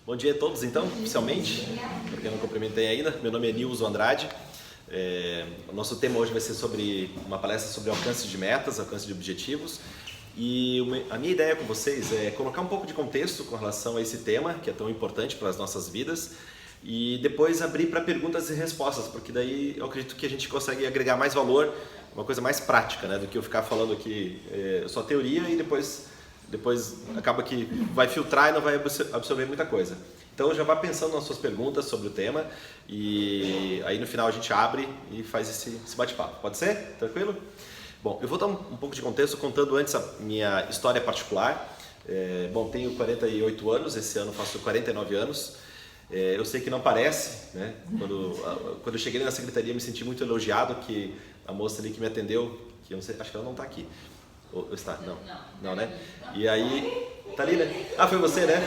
Bom dia a todos, então, oficialmente, porque eu não cumprimentei ainda. Meu nome é Nilson Andrade. O nosso tema hoje vai ser sobre uma palestra sobre alcance de metas, alcance de objetivos. E a minha ideia com vocês é colocar um pouco de contexto com relação a esse tema, que é tão importante para as nossas vidas, e depois abrir para perguntas e respostas, porque daí eu acredito que a gente consegue agregar mais valor, uma coisa mais prática, né, do que eu ficar falando aqui só teoria e depois acaba que vai filtrar e não vai absorver muita coisa. Então já vá pensando nas suas perguntas sobre o tema e aí no final a gente abre e faz esse bate-papo. Pode ser? Tranquilo? Bom, eu vou dar um pouco de contexto contando antes a minha história particular. Tenho 48 anos, esse ano faço 49 anos. Eu sei que não parece, né? Quando eu cheguei na secretaria me senti muito elogiado, que a moça ali que me atendeu, que eu não sei, acho que ela não está aqui. Ou está? Não, né? E aí, tá ali, né? Ah, foi você, né?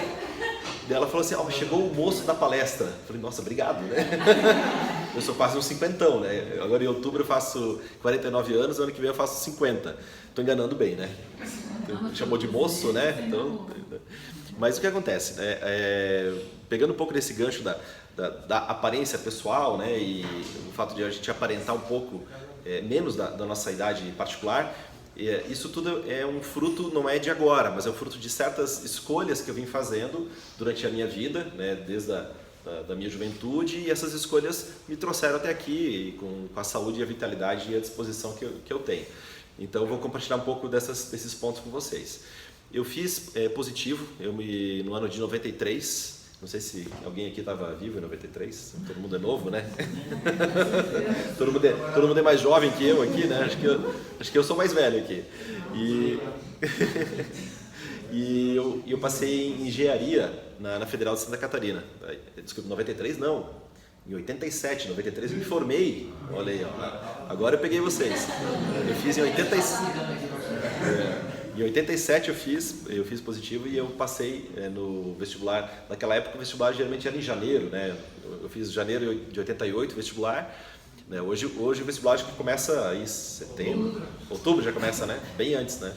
E ela falou assim, chegou o moço da palestra. Eu falei, nossa, obrigado, né? Eu sou quase um cinquentão, né? Agora em outubro eu faço 49 anos, ano que vem eu faço 50. Tô enganando bem, né? Chamou de moço, né? Então, mas o que acontece, né? Pegando um pouco desse gancho da aparência pessoal, né? E o fato de a gente aparentar um pouco menos da nossa idade particular, isso tudo é um fruto, não é de agora, mas é um fruto de certas escolhas que eu vim fazendo durante a minha vida, né, desde da minha juventude, e essas escolhas me trouxeram até aqui com a saúde, a vitalidade e a disposição que eu tenho. Então eu vou compartilhar um pouco desses pontos com vocês. Eu fiz positivo no ano de 93. Não sei se alguém aqui estava vivo em 93, todo mundo é novo, né? todo mundo é mais jovem que eu aqui, né? Acho que eu sou mais velho aqui. E eu passei em engenharia na Federal de Santa Catarina. Desculpa, 93 não, em 87, 93 eu me formei. Olha aí, ó. Agora eu peguei vocês. Eu fiz em 87. Em 87 eu fiz positivo e eu passei no vestibular. Naquela época o vestibular geralmente era em janeiro, né? Eu fiz janeiro de 88 vestibular. Né? Hoje o vestibular acho que começa em setembro, outubro já começa, né? Bem antes, né?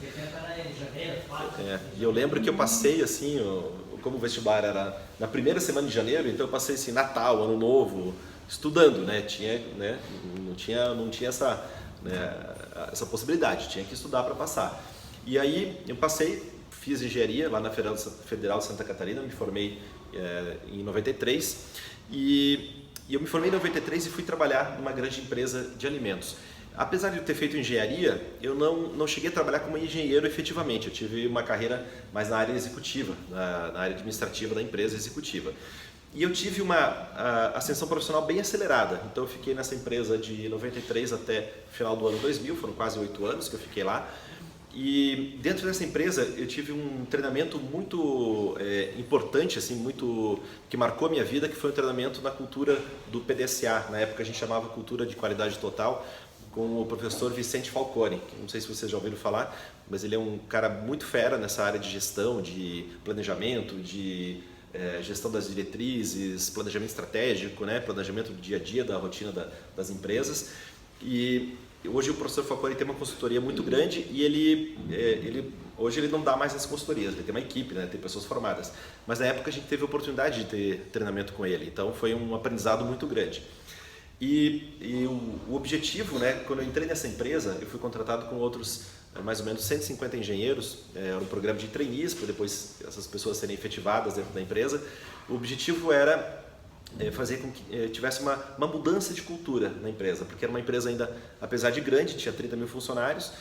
E eu lembro que eu passei assim, como o vestibular era na primeira semana de janeiro, então eu passei assim Natal, Ano Novo, estudando, né? Não tinha essa possibilidade, tinha que estudar para passar. E aí eu fiz engenharia lá na Federal de Santa Catarina, me formei em 93 e eu me formei em 93 e fui trabalhar numa grande empresa de alimentos. Apesar de eu ter feito engenharia, eu não cheguei a trabalhar como engenheiro efetivamente, eu tive uma carreira mais na área executiva, na área administrativa da empresa executiva. E eu tive uma ascensão profissional bem acelerada, então eu fiquei nessa empresa de 93 até o final do ano 2000, foram quase 8 anos que eu fiquei lá. E dentro dessa empresa eu tive um treinamento muito importante, assim, que marcou a minha vida, que foi um treinamento na cultura do PDCA. Na época a gente chamava Cultura de Qualidade Total, com o professor Vicente Falcone, que não sei se vocês já ouviram falar, mas ele é um cara muito fera nessa área de gestão, de planejamento, de gestão das diretrizes, planejamento estratégico, né, planejamento do dia a dia, da rotina das empresas. E hoje o professor Falcone tem uma consultoria muito grande e hoje ele não dá mais as consultorias, ele tem uma equipe, né, tem pessoas formadas. Mas na época a gente teve a oportunidade de ter treinamento com ele, então foi um aprendizado muito grande. E o objetivo, né, quando eu entrei nessa empresa, eu fui contratado com outros mais ou menos 150 engenheiros, era um programa de trainees, para depois essas pessoas serem efetivadas dentro da empresa. O objetivo era fazer com que tivesse uma mudança de cultura na empresa, porque era uma empresa ainda, apesar de grande, tinha 30 mil funcionários,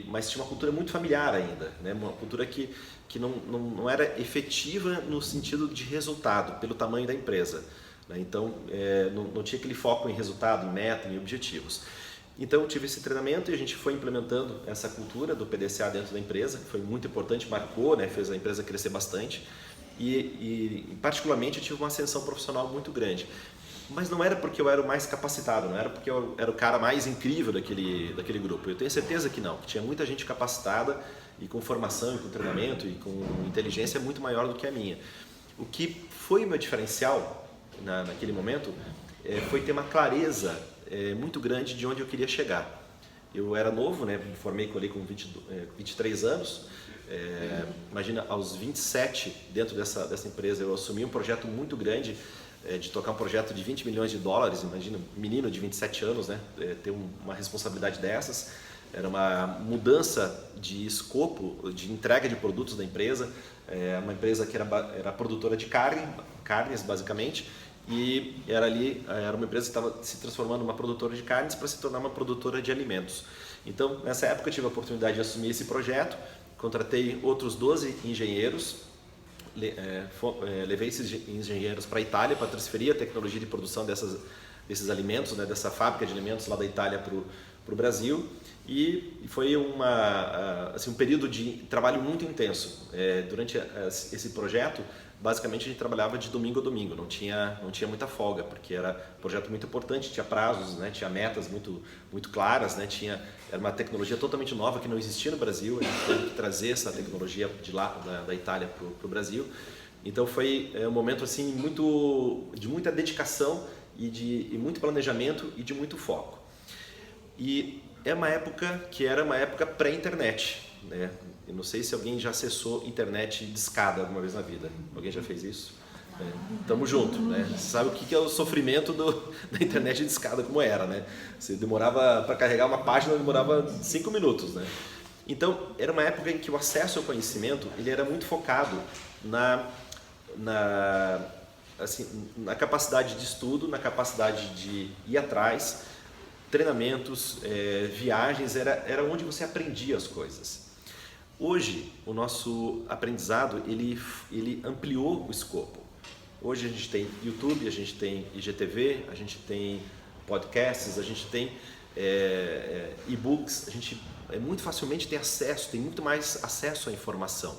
mas tinha uma cultura muito familiar ainda, né? Uma cultura que não era efetiva no sentido de resultado, pelo tamanho da empresa, né? Então não tinha aquele foco em resultado, em meta, em objetivos. Então eu tive esse treinamento e a gente foi implementando essa cultura do PDCA dentro da empresa, que foi muito importante, marcou, né? Fez a empresa crescer bastante. E particularmente eu tive uma ascensão profissional muito grande, mas não era porque eu era o mais capacitado, não era porque eu era o cara mais incrível daquele grupo. Eu tenho certeza que não, que tinha muita gente capacitada e com formação e com treinamento e com inteligência muito maior do que a minha. O que foi o meu diferencial naquele momento foi ter uma clareza muito grande de onde eu queria chegar. Eu era novo, né? Me formei com 23 anos. Imagina, aos 27, dentro dessa empresa, eu assumi um projeto muito grande, de tocar um projeto de 20 milhões de dólares. Imagina, um menino de 27 anos, né, ter uma responsabilidade dessas. Era uma mudança de escopo, de entrega de produtos da empresa. Uma empresa que era produtora de carnes, basicamente, e era uma empresa que estava se transformando numa produtora de carnes para se tornar uma produtora de alimentos. Então, nessa época, eu tive a oportunidade de assumir esse projeto, contratei outros 12 engenheiros, levei esses engenheiros para a Itália para transferir a tecnologia de produção desses alimentos, né, dessa fábrica de alimentos lá da Itália para o Brasil, e foi um período de trabalho muito intenso. Durante esse projeto, basicamente a gente trabalhava de domingo a domingo, não tinha muita folga, porque era um projeto muito importante, tinha prazos, né, tinha metas muito claras, né, era uma tecnologia totalmente nova que não existia no Brasil, a gente teve que trazer essa tecnologia de lá, da Itália para o Brasil. Então foi um momento assim, de muita dedicação e muito planejamento e de muito foco. E era uma época pré-internet, né? Eu não sei se alguém já acessou internet discada alguma vez na vida. Alguém já fez isso? Tamo junto, né? Você sabe o que é o sofrimento da internet discada, como era, né? Você demorava para carregar uma página, demorava 5 minutos, né? Então, era uma época em que o acesso ao conhecimento ele era muito focado na capacidade de estudo, na capacidade de ir atrás, treinamentos, viagens, era onde você aprendia as coisas. Hoje, o nosso aprendizado ele ampliou o escopo. Hoje a gente tem YouTube, a gente tem IGTV, a gente tem podcasts, a gente tem e-books, a gente muito facilmente tem muito mais acesso à informação.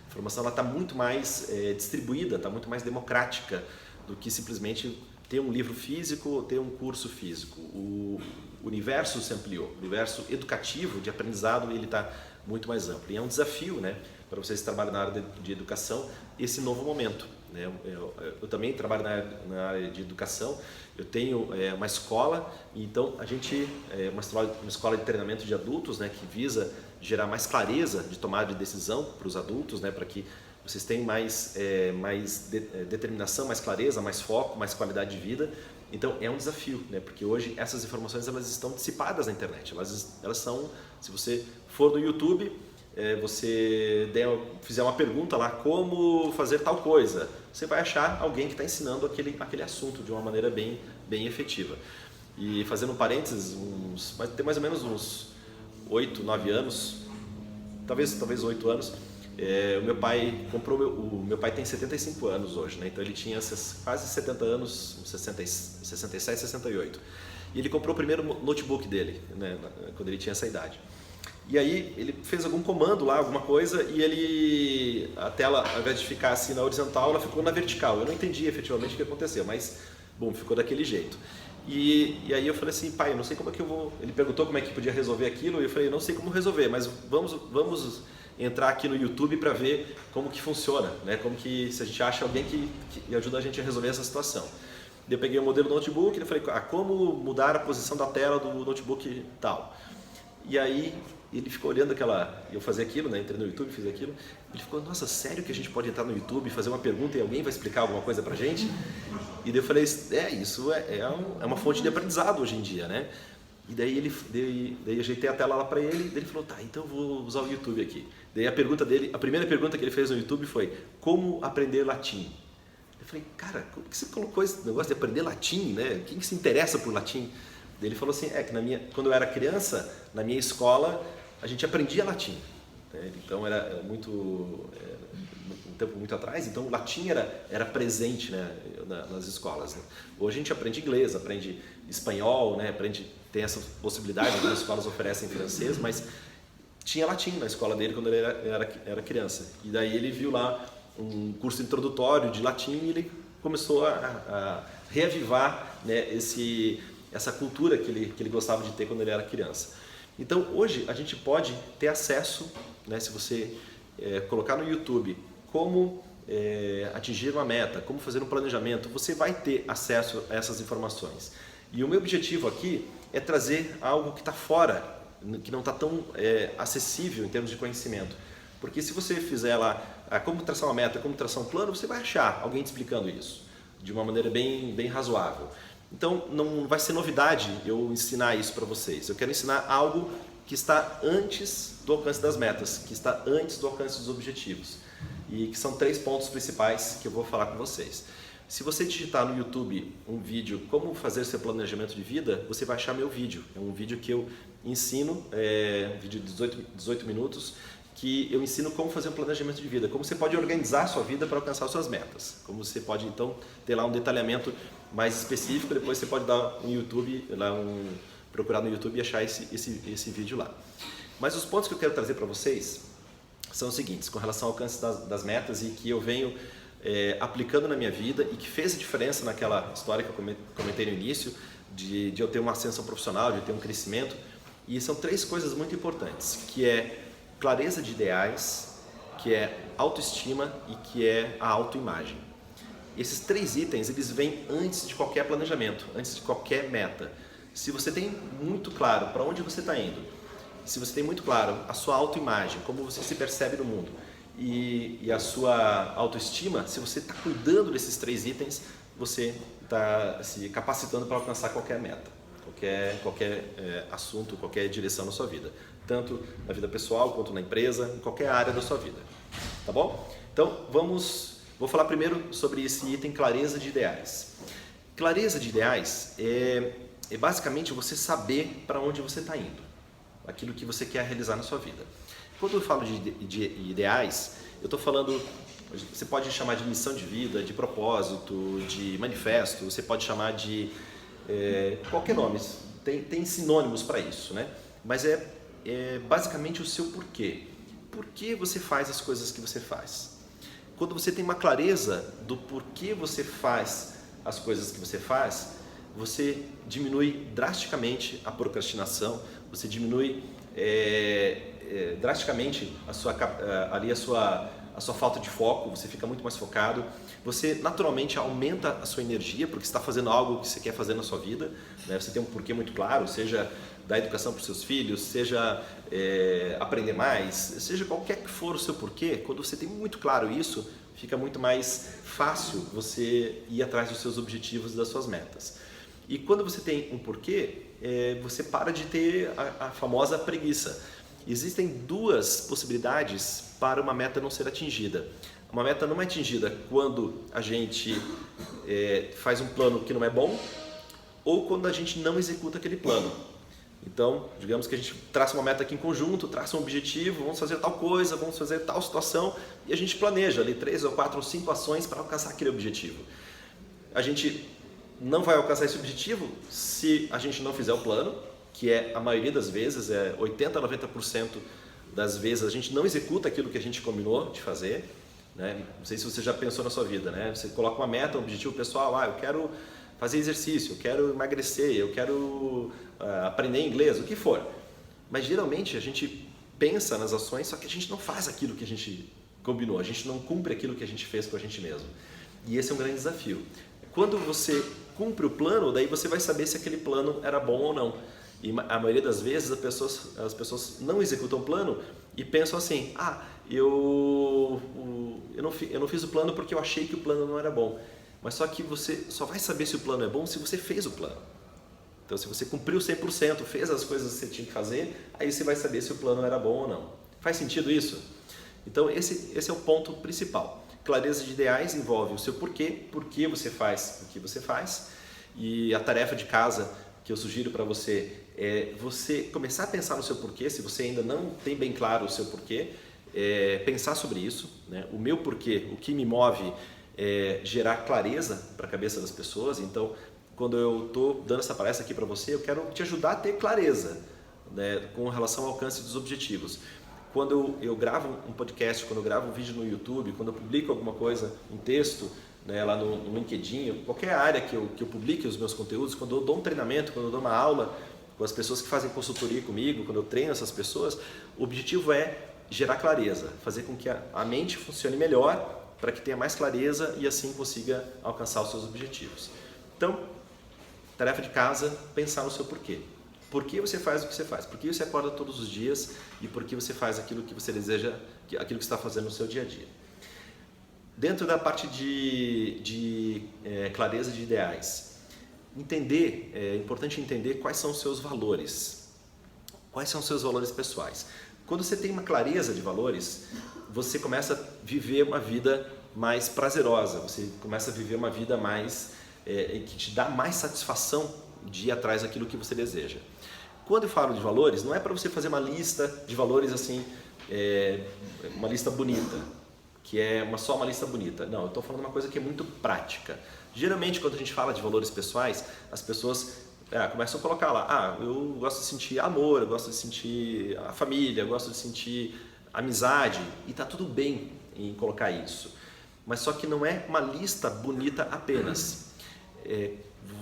A informação está muito mais distribuída, está muito mais democrática do que simplesmente ter um livro físico ou ter um curso físico. O universo se ampliou, o universo educativo de aprendizado ele está muito mais amplo. E é um desafio, né, para vocês que trabalham na área de educação, esse novo momento. Né? Eu também trabalho na área de educação, eu tenho uma escola, então a gente uma escola de treinamento de adultos, né, que visa gerar mais clareza de tomada de decisão para os adultos, né, para que vocês tenham mais determinação, mais clareza, mais foco, mais qualidade de vida. Então é um desafio, né? Porque hoje essas informações elas estão dissipadas na internet. Elas são, se você for no YouTube, você fizer uma pergunta lá, como fazer tal coisa, você vai achar alguém que está ensinando aquele assunto de uma maneira bem efetiva. E fazendo um parênteses, tem mais ou menos uns 8, 9 anos, talvez 8 anos, o meu pai o meu pai tem 75 anos hoje, né? Então ele tinha quase 70 anos, 67, 68. E ele comprou o primeiro notebook dele, né, quando ele tinha essa idade. E aí ele fez algum comando lá, alguma coisa, e a tela, ao invés de ficar assim na horizontal, ela ficou na vertical. Eu não entendi efetivamente o que aconteceu, mas bom, ficou daquele jeito. E aí eu falei assim, pai, eu não sei como é que eu vou... Ele perguntou como é que podia resolver aquilo, e eu falei, eu não sei como resolver, mas vamos entrar aqui no YouTube para ver como que funciona, né? Como que, se a gente acha alguém que ajuda a gente a resolver essa situação. Eu peguei o modelo do notebook e falei, como mudar a posição da tela do notebook tal. E aí ele ficou olhando eu fazia aquilo, né? Entrei no YouTube, fiz aquilo. Ele ficou, nossa, sério que a gente pode entrar no YouTube, fazer uma pergunta e alguém vai explicar alguma coisa pra gente? E daí eu falei, isso é uma fonte de aprendizado hoje em dia, né? E daí daí ajeitei a tela lá para ele, daí ele falou, tá, então eu vou usar o YouTube aqui. Daí a primeira pergunta que ele fez no YouTube foi, como aprender latim? Eu falei, cara, como que você colocou esse negócio de aprender latim, né? Quem que se interessa por latim? Daí ele falou assim, que quando eu era criança, na minha escola, a gente aprendia latim. Né? Então era um tempo muito atrás, então o latim era presente, né, nas escolas. Né? Hoje a gente aprende inglês, aprende espanhol, né, tem essa possibilidade, algumas escolas oferecem francês, mas tinha latim na escola dele quando ele era criança. E daí ele viu lá um curso introdutório de latim e ele começou a reavivar, né, essa cultura que ele gostava de ter quando ele era criança. Então hoje a gente pode ter acesso, né, se você colocar no YouTube como atingir uma meta, como fazer um planejamento, você vai ter acesso a essas informações. E o meu objetivo aqui é trazer algo que está fora, que não está tão acessível em termos de conhecimento. Porque se você fizer lá como traçar uma meta, como traçar um plano, você vai achar alguém te explicando isso de uma maneira bem razoável. Então não vai ser novidade eu ensinar isso para vocês. Eu quero ensinar algo que está antes do alcance das metas, que está antes do alcance dos objetivos. E que são 3 pontos principais que eu vou falar com vocês. Se você digitar no YouTube um vídeo como fazer seu planejamento de vida, você vai achar meu vídeo. É um vídeo que eu ensino, um vídeo de 18 minutos, que eu ensino como fazer um planejamento de vida, como você pode organizar a sua vida para alcançar suas metas, como você pode então ter lá um detalhamento mais específico. Depois você pode dar no YouTube, procurar no YouTube e achar esse vídeo lá. Mas os pontos que eu quero trazer para vocês são os seguintes, com relação ao alcance das metas, e que eu venho aplicando na minha vida e que fez diferença naquela história que eu comentei no início, de eu ter uma ascensão profissional, de eu ter um crescimento. E são 3 coisas muito importantes, que é clareza de ideais, que é autoestima e que é a autoimagem. Esses 3 itens, eles vêm antes de qualquer planejamento, antes de qualquer meta. Se você tem muito claro para onde você está indo, se você tem muito claro a sua autoimagem, como você se percebe no mundo, e a sua autoestima, se você está cuidando desses 3 itens, você está se capacitando para alcançar qualquer meta, qualquer assunto, qualquer direção na sua vida, tanto na vida pessoal quanto na empresa, em qualquer área da sua vida, tá bom? Então vou falar primeiro sobre esse item, clareza de ideais. Clareza de ideais é basicamente você saber para onde você está indo, aquilo que você quer realizar na sua vida. Quando eu falo de ideais, eu estou falando, você pode chamar de missão de vida, de propósito, de manifesto, você pode chamar de qualquer nome, tem sinônimos para isso, né? Mas é basicamente o seu porquê. Por que você faz as coisas que você faz? Quando você tem uma clareza do porquê você faz as coisas que você faz, você diminui drasticamente a procrastinação, você diminui drasticamente a sua falta de foco, você fica muito mais focado, você naturalmente aumenta a sua energia, porque você está fazendo algo que você quer fazer na sua vida, né? Você tem um porquê muito claro, seja dar educação para os seus filhos, seja aprender mais, seja qualquer que for o seu porquê. Quando você tem muito claro isso, fica muito mais fácil você ir atrás dos seus objetivos e das suas metas. E quando você tem um porquê, você para de ter a famosa preguiça. Existem 2 possibilidades para uma meta não ser atingida. Uma meta não é atingida quando a gente faz um plano que não é bom, ou quando a gente não executa aquele plano. Então, digamos que a gente traça uma meta aqui em conjunto, traça um objetivo, vamos fazer tal coisa, vamos fazer tal situação, e a gente planeja ali 3 ou 4 ou 5 ações para alcançar aquele objetivo. A gente não vai alcançar esse objetivo se a gente não fizer o plano, que a maioria das vezes, 80% a 90% das vezes a gente não executa aquilo que a gente combinou de fazer, né? Não sei se você já pensou na sua vida, né? Você coloca uma meta, um objetivo pessoal, eu quero fazer exercício, eu quero emagrecer, eu quero aprender inglês, o que for. Mas geralmente a gente pensa nas ações, só que a gente não faz aquilo que a gente combinou, a gente não cumpre aquilo que a gente fez com a gente mesmo. E esse é um grande desafio. Quando você cumpre o plano, daí você vai saber se aquele plano era bom ou não. E a maioria das vezes as pessoas não executam o plano e pensam assim, eu não fiz o plano porque eu achei que o plano não era bom. Mas só que você só vai saber se o plano é bom se você fez o plano. Então se você cumpriu 100%, fez as coisas que você tinha que fazer, aí você vai saber se o plano era bom ou não. Faz sentido isso? Então esse é o ponto principal. Clareza de ideais envolve o seu porquê, por que você faz o que você faz. E a tarefa de casa que eu sugiro para você é você começar a pensar no seu porquê, se você ainda não tem bem claro o seu porquê, pensar sobre isso, né? O meu porquê, o que me move é gerar clareza para a cabeça das pessoas. Então, quando eu estou dando essa palestra aqui para você, eu quero te ajudar a ter clareza, né, com relação ao alcance dos objetivos. Quando eu gravo um podcast, quando eu gravo um vídeo no YouTube, quando eu publico alguma coisa, um texto, né, lá no LinkedIn, qualquer área que eu publique os meus conteúdos, quando eu dou um treinamento, quando eu dou uma aula com as pessoas que fazem consultoria comigo, quando eu treino essas pessoas, o objetivo é gerar clareza, fazer com que a mente funcione melhor para que tenha mais clareza e assim consiga alcançar os seus objetivos. Então, tarefa de casa, pensar no seu porquê. Por que você faz o que você faz? Por que você acorda todos os dias e por que você faz aquilo que você deseja, aquilo que você está fazendo no seu dia a dia? Dentro da parte de clareza de ideais, é importante entender quais são os seus valores. Quais são os seus valores pessoais? Quando você tem uma clareza de valores, você começa a viver uma vida mais prazerosa, você começa a viver uma vida mais que te dá mais satisfação de ir atrás daquilo que você deseja. Quando eu falo de valores, não é para você fazer uma lista de valores assim, uma lista bonita, que é só uma lista bonita. Não, eu estou falando uma coisa que é muito prática. Geralmente, quando a gente fala de valores pessoais, as pessoas começam a colocar lá, eu gosto de sentir amor, eu gosto de sentir a família, eu gosto de sentir amizade, e está tudo bem em colocar isso. Mas só que não é uma lista bonita apenas.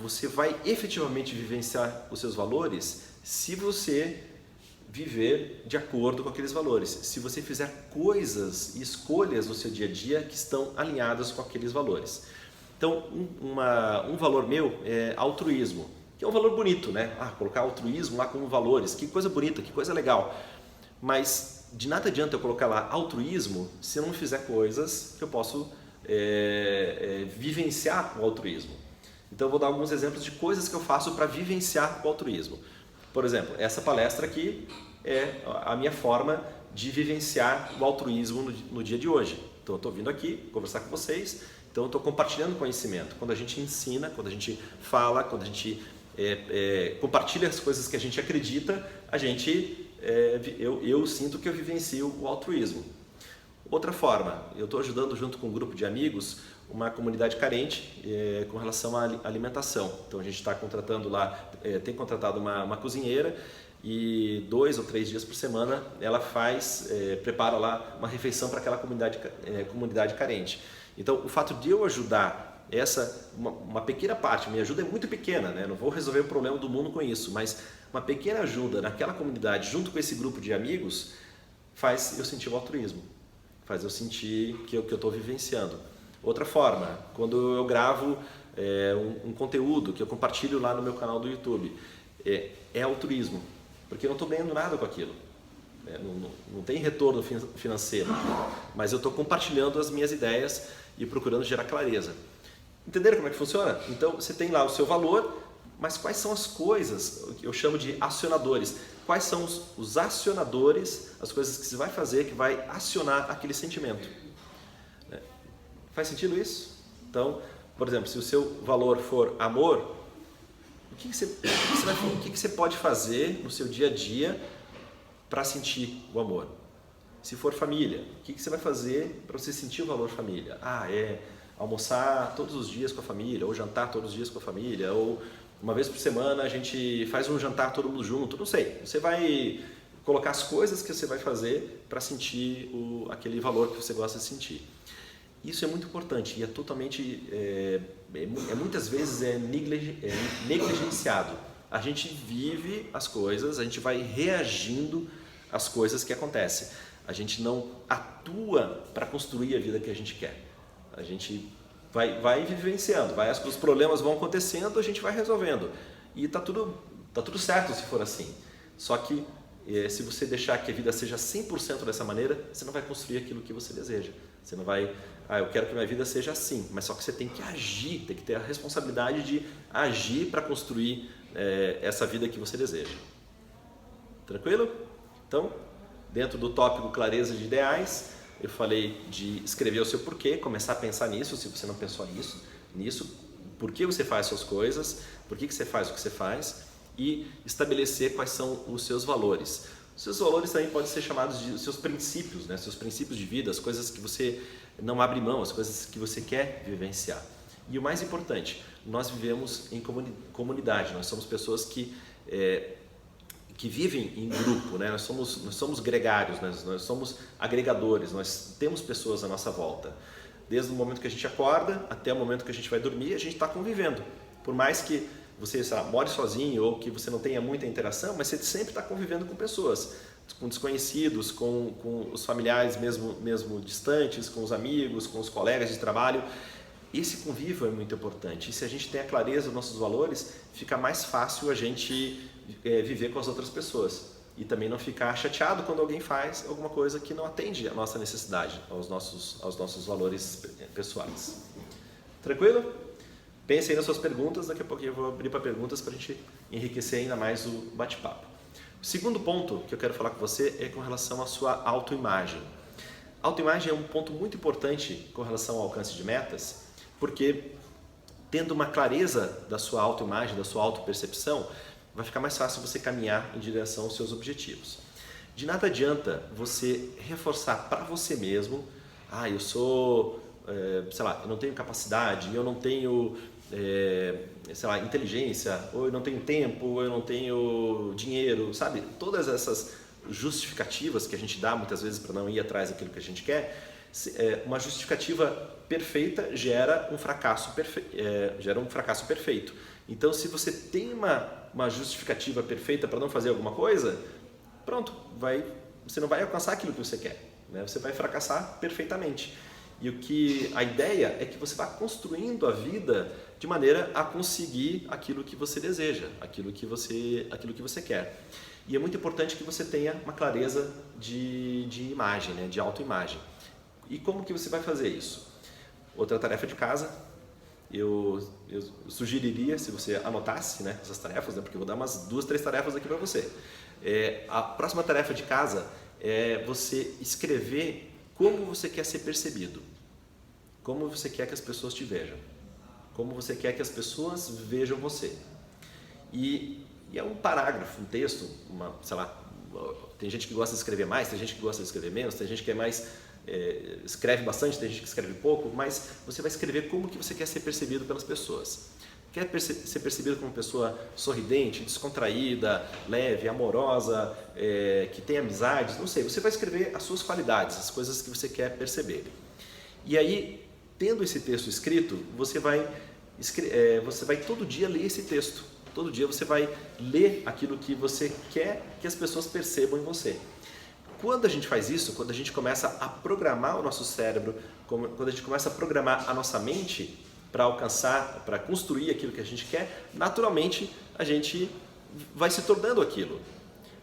Você vai efetivamente vivenciar os seus valores se você viver de acordo com aqueles valores, se você fizer coisas e escolhas no seu dia a dia que estão alinhadas com aqueles valores. Então, um valor meu é altruísmo, que é um valor bonito, né? Colocar altruísmo lá como valores, que coisa bonita, que coisa legal. Mas de nada adianta eu colocar lá altruísmo se eu não fizer coisas que eu posso vivenciar o altruísmo. Então eu vou dar alguns exemplos de coisas que eu faço para vivenciar o altruísmo. Por exemplo, essa palestra aqui é a minha forma de vivenciar o altruísmo no dia de hoje. Então eu estou vindo aqui conversar com vocês, então eu estou compartilhando conhecimento. Quando a gente ensina, quando a gente fala, quando a gente compartilha as coisas que a gente acredita, eu sinto que eu vivencio o altruísmo. Outra forma, eu estou ajudando junto com um grupo de amigos uma comunidade carente com relação à alimentação. Então a gente está contratando lá, tem contratado uma cozinheira e 2 ou 3 dias por semana ela prepara lá uma refeição para aquela comunidade carente. Então o fato de eu ajudar uma pequena parte, minha ajuda é muito pequena, né? Não vou resolver o problema do mundo com isso, mas uma pequena ajuda naquela comunidade junto com esse grupo de amigos faz eu sentir o altruísmo, faz eu sentir que eu estou vivenciando. Outra forma, quando eu gravo um conteúdo que eu compartilho lá no meu canal do YouTube, é altruísmo, porque eu não estou ganhando nada com aquilo, não tem retorno financeiro, mas eu estou compartilhando as minhas ideias e procurando gerar clareza. Entenderam como é que funciona? Então você tem lá o seu valor, mas quais são as coisas, eu chamo de acionadores, quais são os acionadores, as coisas que você vai fazer que vai acionar aquele sentimento. Faz sentido isso? Então, por exemplo, se o seu valor for amor, o que você pode fazer no seu dia a dia para sentir o amor? Se for família, o que você vai fazer para você sentir o valor família? Almoçar todos os dias com a família, ou jantar todos os dias com a família, ou uma vez por semana a gente faz um jantar todo mundo junto, não sei. Você vai colocar as coisas que você vai fazer para sentir aquele valor que você gosta de sentir. Isso é muito importante e é totalmente, muitas vezes negligenciado. A gente vive as coisas, a gente vai reagindo às coisas que acontecem. A gente não atua para construir a vida que a gente quer. A gente vai vivenciando, os problemas vão acontecendo, a gente vai resolvendo. E tá tudo certo se for assim. Só que se você deixar que a vida seja 100% dessa maneira, você não vai construir aquilo que você deseja. Você não vai, eu quero que minha vida seja assim, mas só que você tem que agir, tem que ter a responsabilidade de agir para construir essa vida que você deseja. Tranquilo? Então, dentro do tópico clareza de ideais, eu falei de escrever o seu porquê, começar a pensar nisso, se você não pensou nisso, por que você faz suas coisas, por que você faz o que você faz, e estabelecer quais são os seus valores. Os seus valores também podem ser chamados de seus princípios, né? Seus princípios de vida, as coisas que você não abre mão, as coisas que você quer vivenciar. E o mais importante, nós vivemos em comunidade, nós somos pessoas que vivem em grupo, né? Nós somos gregários, nós somos agregadores, nós temos pessoas à nossa volta. Desde o momento que a gente acorda até o momento que a gente vai dormir, a gente está convivendo. Por mais que você more sozinho ou que você não tenha muita interação, mas você sempre está convivendo com pessoas, com desconhecidos, com os familiares mesmo distantes, com os amigos, com os colegas de trabalho. Esse convívio é muito importante. E se a gente tem a clareza dos nossos valores, fica mais fácil a gente viver com as outras pessoas. E também não ficar chateado quando alguém faz alguma coisa que não atende à nossa necessidade, aos nossos valores pessoais. Tranquilo? Pensem nas suas perguntas, daqui a pouquinho eu vou abrir para perguntas para a gente enriquecer ainda mais o bate-papo. O segundo ponto que eu quero falar com você é com relação à sua autoimagem. Autoimagem é um ponto muito importante com relação ao alcance de metas, porque tendo uma clareza da sua autoimagem, da sua autopercepção, vai ficar mais fácil você caminhar em direção aos seus objetivos. De nada adianta você reforçar para você mesmo, eu sou, sei lá, eu não tenho capacidade, eu não tenho, sei lá, inteligência, ou eu não tenho tempo, ou eu não tenho dinheiro, sabe? Todas essas justificativas que a gente dá muitas vezes para não ir atrás daquilo que a gente quer, uma justificativa perfeita gera um fracasso perfeito. Então, se você tem uma justificativa perfeita para não fazer alguma coisa, pronto, você não vai alcançar aquilo que você quer, né? Você vai fracassar perfeitamente. E a ideia é que você vá construindo a vida de maneira a conseguir aquilo que você deseja, aquilo que você quer. E é muito importante que você tenha uma clareza de imagem, né? De autoimagem. E como que você vai fazer isso? Outra tarefa de casa, eu sugeriria, se você anotasse, né, essas tarefas, né, porque eu vou dar umas 2, 3 tarefas aqui para você. A próxima tarefa de casa é você escrever como você quer ser percebido, como você quer que as pessoas te vejam, como você quer que as pessoas vejam você. E é um parágrafo, um texto, sei lá, tem gente que gosta de escrever mais, tem gente que gosta de escrever menos, tem gente que escreve bastante, tem gente que escreve pouco, mas você vai escrever como que você quer ser percebido pelas pessoas. Quer ser percebido como uma pessoa sorridente, descontraída, leve, amorosa, que tem amizades, não sei, você vai escrever as suas qualidades, as coisas que você quer perceber. E aí, tendo esse texto escrito, você vai todo dia ler esse texto. Todo dia você vai ler aquilo que você quer que as pessoas percebam em você. Quando a gente faz isso, quando a gente começa a programar o nosso cérebro, quando a gente começa a programar a nossa mente para alcançar, para construir aquilo que a gente quer, naturalmente a gente vai se tornando aquilo,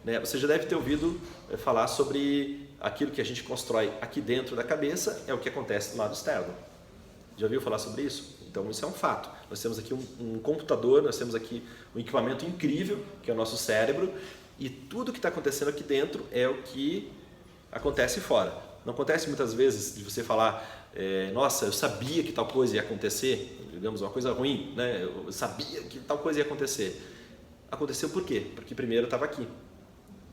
né? Você já deve ter ouvido falar sobre aquilo que a gente constrói aqui dentro da cabeça é o que acontece do lado externo. Já ouviu falar sobre isso? Então isso é um fato. Nós temos aqui um computador, nós temos aqui um equipamento incrível, que é o nosso cérebro, e tudo que está acontecendo aqui dentro é o que acontece fora. Não acontece muitas vezes de você falar, nossa, eu sabia que tal coisa ia acontecer, digamos uma coisa ruim, né? Eu sabia que tal coisa ia acontecer. Aconteceu por quê? Porque primeiro estava aqui,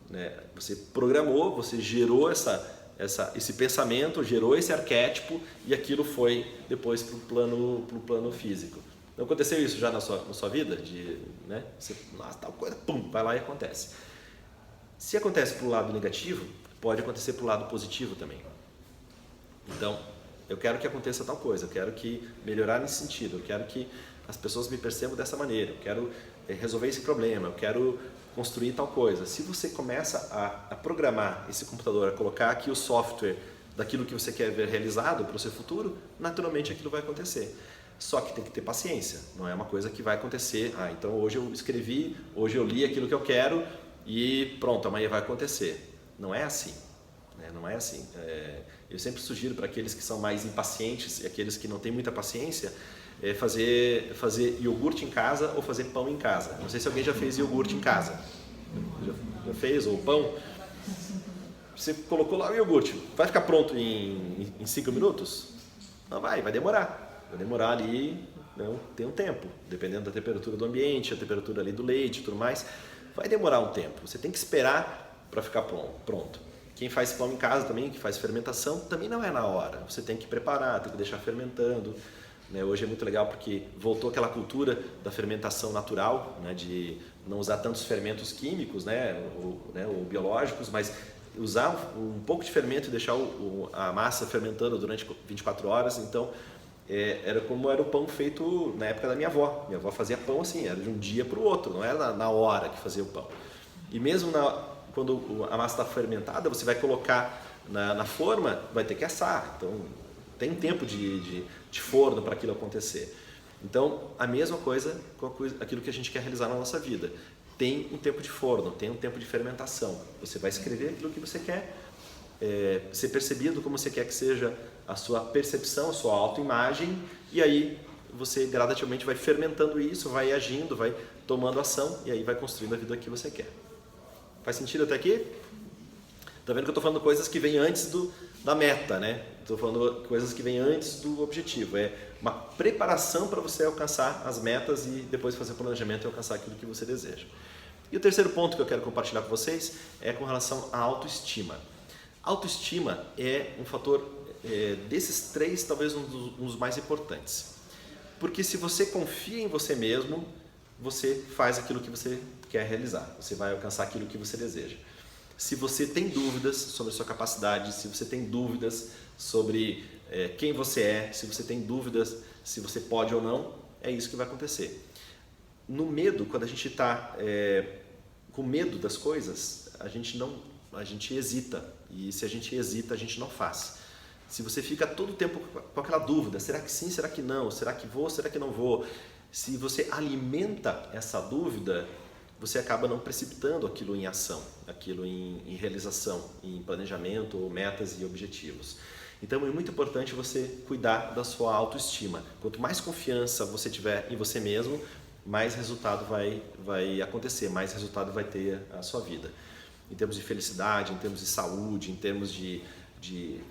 né? Você programou, você gerou esse pensamento, gerou esse arquétipo e aquilo foi depois para o plano físico. Não aconteceu isso já na sua vida? Né? Você, nossa, tal coisa, pum, vai lá e acontece. Se acontece para o lado negativo, pode acontecer para o lado positivo também. Então, eu quero que aconteça tal coisa, eu quero que melhorar nesse sentido, eu quero que as pessoas me percebam dessa maneira, eu quero resolver esse problema, eu quero construir tal coisa. Se você começa a programar esse computador, a colocar aqui o software daquilo que você quer ver realizado para o seu futuro, naturalmente aquilo vai acontecer. Só que tem que ter paciência, não é uma coisa que vai acontecer, então hoje eu escrevi, hoje eu li aquilo que eu quero e pronto, amanhã vai acontecer. Não é assim, né? Não é assim. Eu sempre sugiro para aqueles que são mais impacientes e aqueles que não têm muita paciência, fazer iogurte em casa ou fazer pão em casa. Não sei se alguém já fez iogurte em casa. Já fez? Ou pão? Você colocou lá o iogurte, vai ficar pronto em 5 minutos? Não vai demorar. Vai demorar ali, não, tem um tempo, dependendo da temperatura do ambiente, a temperatura ali do leite e tudo mais. Vai demorar um tempo, você tem que esperar para ficar pronto. Quem faz pão em casa também, que faz fermentação, também não é na hora. Você tem que preparar, tem que deixar fermentando. Hoje é muito legal porque voltou aquela cultura da fermentação natural, né, de não usar tantos fermentos químicos, ou biológicos, mas usar um pouco de fermento e deixar a massa fermentando durante 24 horas. Então, era como era o pão feito na época da minha avó. Minha avó fazia pão assim, era de um dia para o outro, não era na hora que fazia o pão. E mesmo quando a massa está fermentada, você vai colocar na forma, vai ter que assar. Então, tem tempo de forno para aquilo acontecer. Então, a mesma coisa com aquilo que a gente quer realizar na nossa vida. tem um tempo de forno, tem um tempo de fermentação. Você vai escrever aquilo que você quer, ser percebido como você quer que seja a sua percepção, a sua autoimagem, e aí você gradativamente vai fermentando isso, vai agindo, vai tomando ação, e aí vai construindo a vida que você quer. Faz sentido até aqui? Tá vendo que eu estou falando coisas que vêm antes da meta, né? Estou falando coisas que vêm antes do objetivo. É uma preparação para você alcançar as metas e depois fazer o planejamento e alcançar aquilo que você deseja. E o terceiro ponto que eu quero compartilhar com vocês é com relação à autoestima. Autoestima é um fator, desses três, talvez um dos mais importantes. Porque se você confia em você mesmo, você faz aquilo que você quer realizar. Você vai alcançar aquilo que você deseja. Se você tem dúvidas sobre a sua capacidade, se você tem dúvidas sobre quem você é, se você tem dúvidas se você pode ou não, é isso que vai acontecer. No medo, quando a gente está com medo das coisas, a gente hesita. E se a gente hesita, a gente não faz. Se você fica todo o tempo com aquela dúvida, será que sim, será que não, será que vou, será que não vou? Se você alimenta essa dúvida, você acaba não precipitando aquilo em ação, aquilo em realização, em planejamento, metas e objetivos. Então é muito importante você cuidar da sua autoestima. Quanto mais confiança você tiver em você mesmo, mais resultado vai acontecer, mais resultado vai ter a sua vida. Em termos de felicidade, em termos de saúde, em termos de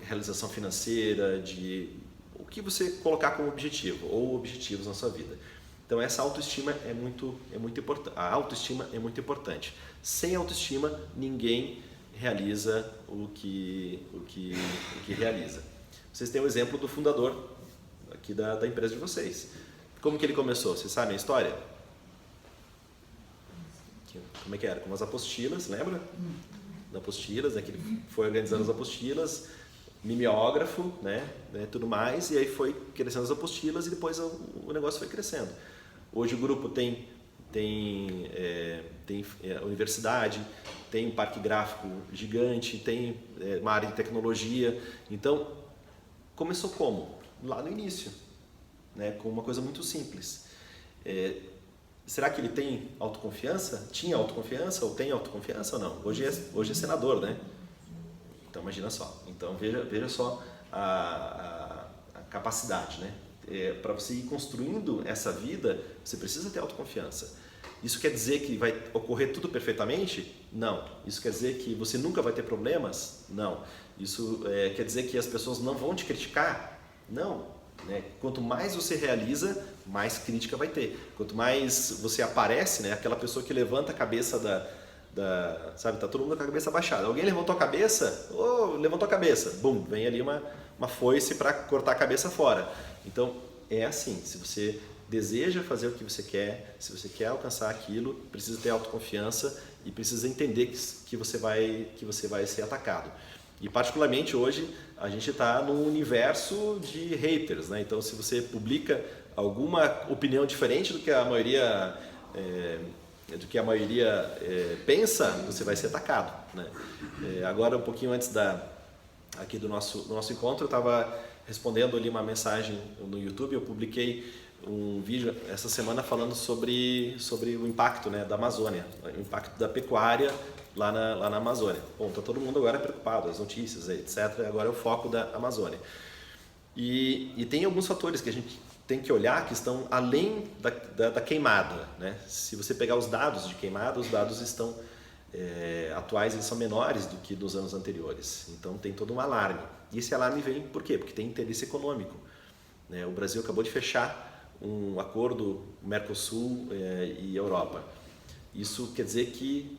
realização financeira, de o que você colocar como objetivo ou objetivos na sua vida. Então essa autoestima é muito importante. A autoestima é muito importante. Sem autoestima ninguém realiza o que realiza. Vocês têm o exemplo do fundador aqui da empresa de vocês. Como que ele começou? Vocês sabem a história? Como é que era? Com as apostilas, lembra? Das apostilas, né? Que ele foi organizando as apostilas, mimeógrafo, né? Tudo mais, e aí foi crescendo as apostilas e depois o negócio foi crescendo. Hoje o grupo tem universidade, tem um parque gráfico gigante, tem uma área de tecnologia. Então, começou como? Lá no início, né? Com uma coisa muito simples. Será que ele tem autoconfiança? Tinha autoconfiança ou tem autoconfiança ou não? Hoje é senador, né? Então imagina só. Então veja só a capacidade, né? Para você ir construindo essa vida, você precisa ter autoconfiança. Isso quer dizer que vai ocorrer tudo perfeitamente? Não. Isso quer dizer que você nunca vai ter problemas? Não. Isso quer dizer que as pessoas não vão te criticar? Não. Né? Quanto mais você realiza, mais crítica vai ter. Quanto mais você aparece, né? Aquela pessoa que levanta a cabeça sabe, tá todo mundo com a cabeça baixada. Alguém levantou a cabeça? Levantou a cabeça. Bum, vem ali uma foice para cortar a cabeça fora. Então, é assim, se você deseja fazer o que você quer, se você quer alcançar aquilo, precisa ter autoconfiança e precisa entender que você vai ser atacado. E particularmente hoje a gente está num universo de haters, né? Então se você publica alguma opinião diferente do que a maioria pensa, você vai ser atacado, né? Agora um pouquinho antes aqui do nosso encontro, eu estava respondendo ali uma mensagem no YouTube. Eu publiquei um vídeo essa semana falando sobre o impacto, né, da Amazônia, o impacto da pecuária lá na Amazônia. Bom, tá todo mundo agora preocupado, as notícias, etc. Agora é o foco da Amazônia. E tem alguns fatores que a gente tem que olhar que estão além da queimada, né? Se você pegar os dados de queimada, os dados estão atuais, eles são menores do que dos anos anteriores. Então tem todo um alarme. E esse alarme vem por quê? Porque tem interesse econômico, né? O Brasil acabou de fechar um acordo Mercosul e Europa. Isso quer dizer que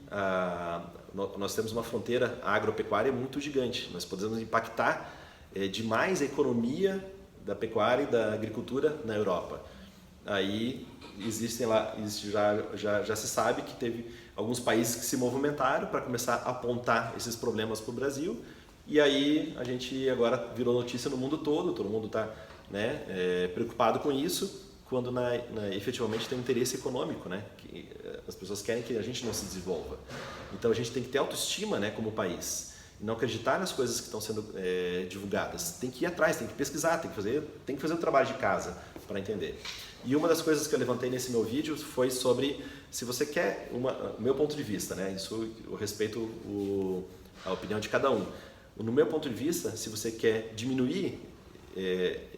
nós temos uma fronteira agropecuária muito gigante. Nós podemos impactar demais a economia da pecuária e da agricultura na Europa. Aí já se sabe que teve alguns países que se movimentaram para começar a apontar esses problemas para o Brasil, e aí a gente agora virou notícia no mundo todo mundo está, né, preocupado com isso, quando efetivamente tem um interesse econômico, né, que as pessoas querem que a gente não se desenvolva. Então a gente tem que ter autoestima, né, como país, não acreditar nas coisas que estão sendo divulgadas. Tem que ir atrás, tem que pesquisar, tem que fazer o trabalho de casa. para entender. E uma das coisas que eu levantei nesse meu vídeo foi sobre se você quer, o meu ponto de vista, né? Isso eu respeito a opinião de cada um. No meu ponto de vista, se você quer diminuir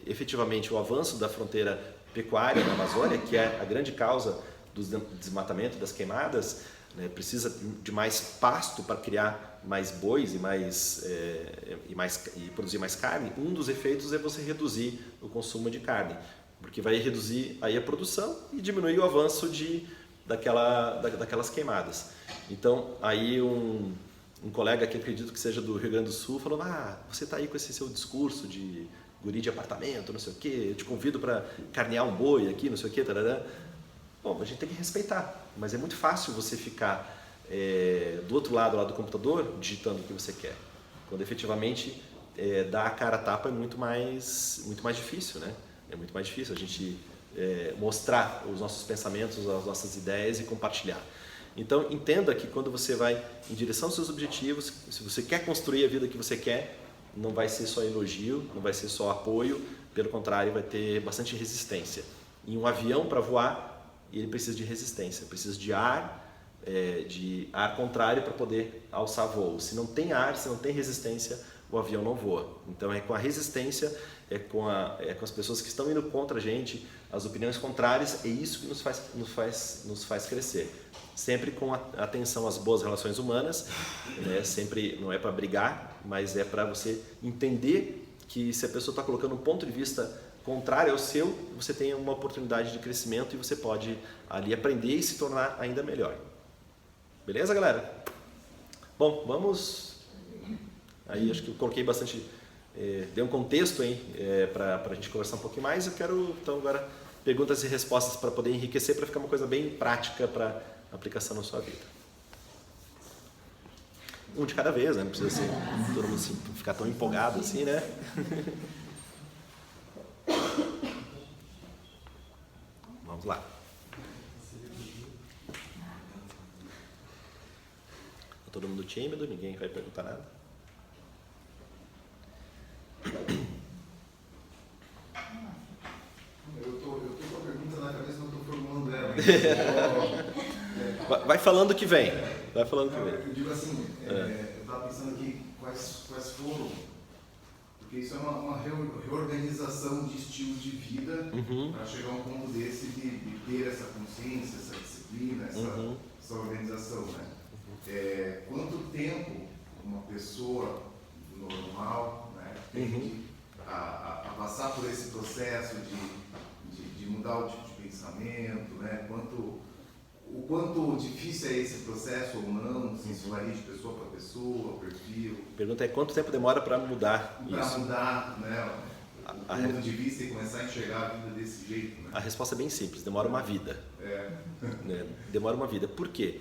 efetivamente o avanço da fronteira pecuária na Amazônia, que é a grande causa do desmatamento, das queimadas, né? Precisa de mais pasto para criar mais bois e produzir mais carne. Um dos efeitos é você reduzir o consumo de carne, porque vai reduzir aí a produção e diminuir o avanço daquelas queimadas. Então, aí um colega que acredito que seja do Rio Grande do Sul falou: você está aí com esse seu discurso de guri de apartamento, não sei o quê, eu te convido para carnear um boi aqui, não sei o quê, tarará. Bom, a gente tem que respeitar, mas é muito fácil você ficar do outro lado lá do computador digitando o que você quer, quando efetivamente dar a cara a tapa é muito mais difícil, né? É muito mais difícil a gente mostrar os nossos pensamentos, as nossas ideias e compartilhar. Então, entenda que quando você vai em direção aos seus objetivos, se você quer construir a vida que você quer, não vai ser só elogio, não vai ser só apoio, pelo contrário, vai ter bastante resistência. Em um avião, para voar, ele precisa de resistência, precisa de ar contrário para poder alçar voo. Se não tem ar, se não tem resistência, o avião não voa. Então é com a resistência, é com as pessoas que estão indo contra a gente, as opiniões contrárias, é isso que nos faz crescer. Sempre com atenção às boas relações humanas, né? Sempre não é para brigar, mas é para você entender que se a pessoa está colocando um ponto de vista contrário ao seu, você tem uma oportunidade de crescimento e você pode ali aprender e se tornar ainda melhor. Beleza, galera? Bom, vamos... Aí acho que eu coloquei bastante... dei um contexto para a gente conversar um pouquinho mais. Eu quero, então, agora perguntas e respostas para poder enriquecer, para ficar uma coisa bem prática para aplicação na sua vida. Um de cada vez, né? Não precisa ser todo mundo ficar tão empolgado assim, né? Vamos lá. Tá todo mundo tímido, ninguém vai perguntar nada. Eu tô com a pergunta na cabeça, não tô formulando ela. Vai falando que vem. Vai falando que vem. Eu digo assim, eu estava pensando aqui quais foram, porque isso é uma reorganização de estilo de vida para chegar a um ponto desse de ter essa consciência, essa disciplina, essa organização, né? Quanto tempo uma pessoa normal, né, tende a passar por esse processo de mudar o tipo de pensamento, né? O quanto difícil é esse processo ou não, se isso varia de pessoa para pessoa, perfil. A pergunta é quanto tempo demora para mudar isso? Para mudar, né, o ponto de vista e começar a enxergar a vida desse jeito, né? A resposta é bem simples, demora uma vida. Né? Demora uma vida. Por quê?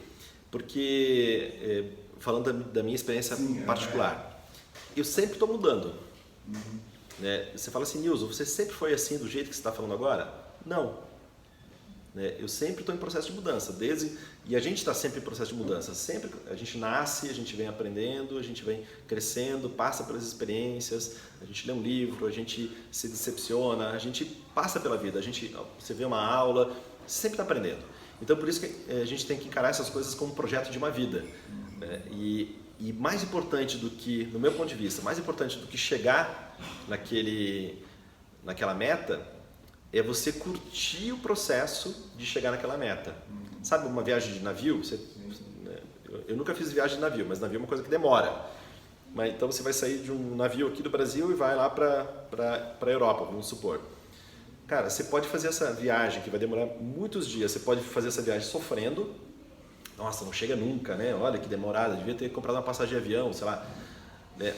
Porque, falando da minha experiência particular, eu sempre estou mudando. Né? Você fala assim, Nilson, você sempre foi assim do jeito que você está falando agora? Não. Né? Eu sempre estou em processo de mudança, e a gente está sempre em processo de mudança. Sempre a gente nasce, a gente vem aprendendo, a gente vem crescendo, passa pelas experiências, a gente lê um livro, a gente se decepciona, a gente passa pela vida, você vê uma aula, sempre está aprendendo. Então, por isso que a gente tem que encarar essas coisas como um projeto de uma vida. Né? E mais importante do que, no meu ponto de vista, mais importante do que chegar naquela meta, é você curtir o processo de chegar naquela meta. Sabe uma viagem de navio? Eu nunca fiz viagem de navio, mas navio é uma coisa que demora. Então você vai sair de um navio aqui do Brasil e vai lá para a Europa, vamos supor. Cara, você pode fazer essa viagem que vai demorar muitos dias, você pode fazer essa viagem sofrendo. Nossa, não chega nunca, né? Olha que demorada, devia ter comprado uma passagem de avião, sei lá. Né?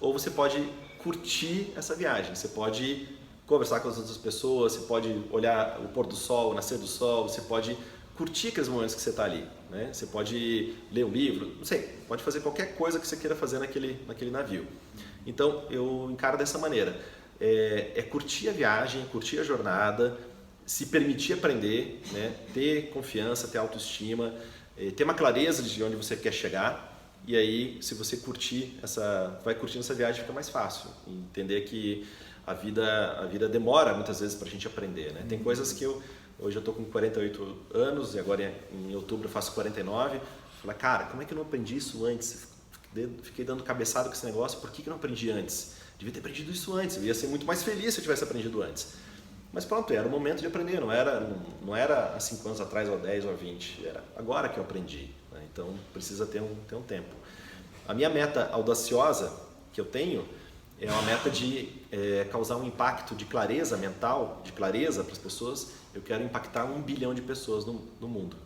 Ou você pode curtir essa viagem, você pode conversar com as outras pessoas, você pode olhar o pôr do sol, o nascer do sol, você pode curtir aqueles momentos que você está ali. Né? Você pode ler um livro, não sei, pode fazer qualquer coisa que você queira fazer naquele navio. Então, eu encaro dessa maneira. Curtir a viagem, curtir a jornada, se permitir aprender, né? Ter confiança, ter autoestima, ter uma clareza de onde você quer chegar, e aí se você vai curtindo essa viagem, fica mais fácil. Entender que a vida demora muitas vezes para a gente aprender, né? Tem coisas que hoje eu estou com 48 anos e agora em outubro eu faço 49. Falei, cara, como é que eu não aprendi isso antes? Fiquei dando cabeçada com esse negócio, por que eu não aprendi antes? Devia ter aprendido isso antes, eu ia ser muito mais feliz se eu tivesse aprendido antes. Mas pronto, era o momento de aprender, não era há 5 anos atrás, ou 10, ou 20, era agora que eu aprendi, né? Então precisa ter um tempo. A minha meta audaciosa que eu tenho é uma meta de causar um impacto de clareza mental, de clareza para as pessoas. Eu quero impactar 1 bilhão de pessoas no mundo.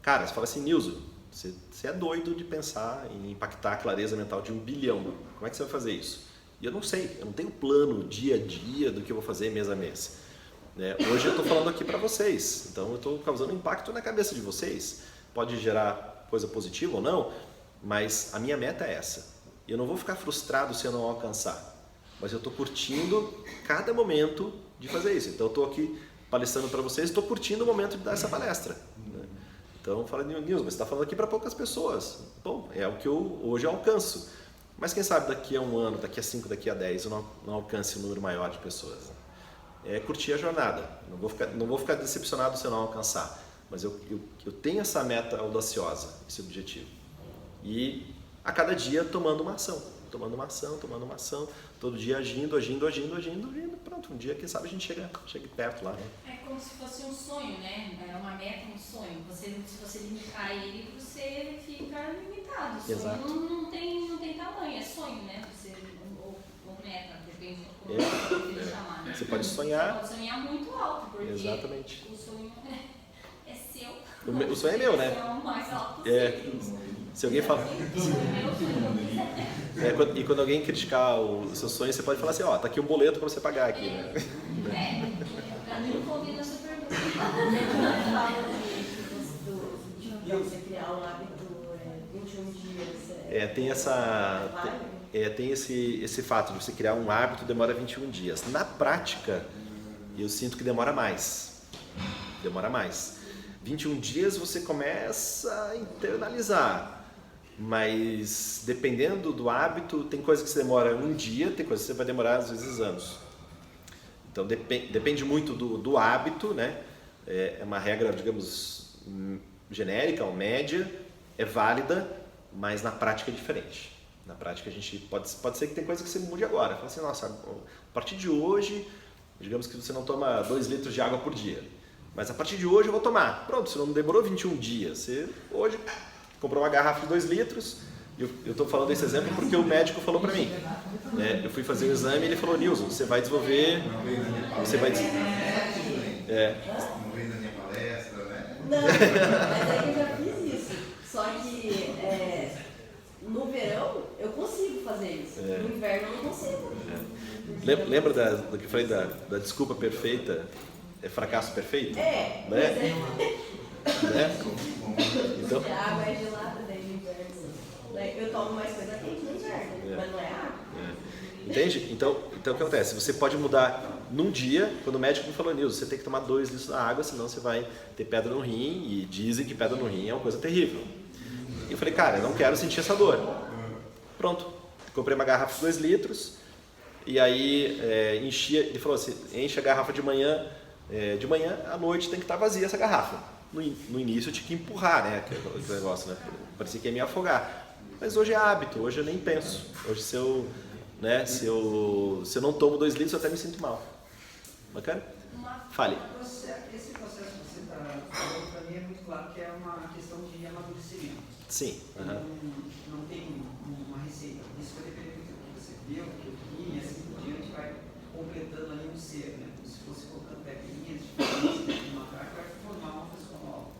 Cara, você fala assim, Nilson, você é doido de pensar em impactar a clareza mental de 1 bilhão. Como é que você vai fazer isso? E eu não sei, eu não tenho plano dia a dia do que eu vou fazer mês a mês. Né? Hoje eu estou falando aqui para vocês, então eu estou causando impacto na cabeça de vocês. Pode gerar coisa positiva ou não, mas a minha meta é essa. Eu não vou ficar frustrado se eu não alcançar, mas eu estou curtindo cada momento de fazer isso. Então eu estou aqui palestrando para vocês, estou curtindo o momento de dar essa palestra. Né? Então fala, Nilson, mas você está falando aqui para poucas pessoas. Bom, é o que eu hoje alcanço. Mas quem sabe daqui a 1 ano, daqui a 5, daqui a 10 eu não alcance um número maior de pessoas. É curtir a jornada. Não vou ficar decepcionado se eu não alcançar. Mas eu tenho essa meta audaciosa, esse objetivo. E a cada dia tomando uma ação. Todo dia agindo. Pronto, um dia, quem sabe, a gente chega perto lá. Né? É como se fosse um sonho, né? É uma meta, um sonho. Se você limitar ele, você fica limitado. O sonho não tem tamanho, é sonho, né? Ou meta, depende de como você chamar. Né? Você pode sonhar. Você pode sonhar muito alto, porque exatamente. O sonho é seu. O sonho é meu, né? É o mais alto possível. Se alguém fala... E quando alguém criticar o seu sonho, você pode falar assim, ó, tá aqui um boleto para você pagar aqui, né? Pra mim combina super bem. De você criar um hábito 21 dias. Tem esse fato de você criar um hábito, demora 21 dias. Na prática, eu sinto que demora mais. 21 dias você começa a internalizar. Mas dependendo do hábito, tem coisa que você demora 1 dia, tem coisa que você vai demorar às vezes anos. Então depende muito do hábito, né? É uma regra, digamos, genérica ou média, é válida, mas na prática é diferente. Na prática a gente pode ser que tem coisa que você mude agora. Fala assim, nossa, a partir de hoje, digamos que você não toma 2 litros de água por dia, mas a partir de hoje eu vou tomar. Pronto, você não demorou 21 dias, você hoje comprou uma garrafa de 2 litros, eu estou falando desse exemplo porque o médico falou para mim. Eu fui fazer o exame e ele falou, Nilson, você vai desenvolver... Você vai... Não vem na minha palestra, né? Não, mas aí eu já fiz isso. Só que no verão eu consigo fazer isso. No inverno eu não consigo. Lembra do que eu falei da desculpa perfeita? É fracasso perfeito? Né? Então, a água é gelada daí no inverno. Eu tomo mais coisa quente no inverno, mas não é água. Entende? Então o que acontece? Você pode mudar num dia, quando o médico me falou, Nilson, você tem que tomar 2 litros da água, senão você vai ter pedra no rim, e dizem que pedra no rim é uma coisa terrível. E eu falei, cara, eu não quero sentir essa dor. Pronto, comprei uma garrafa de 2 litros, e aí enchia, ele falou assim, enche a garrafa de manhã, à noite tem que estar vazia essa garrafa. No início eu tinha que empurrar, né, aquele negócio, né, parecia que ia me afogar. Mas hoje é hábito, hoje eu nem penso. Hoje se eu não tomo 2 litros eu até me sinto mal. Bacana? Fale. Esse processo que você está falando, para mim é muito claro que é uma questão de amadurecimento. Sim. Não tem uma receita. Isso vai depender muito do que você viu, do que eu vi, e assim por diante vai completando ali um ser, né? Como se fosse colocando pequenininhas diferentes de uma carga, vai formar uma pessoa nova.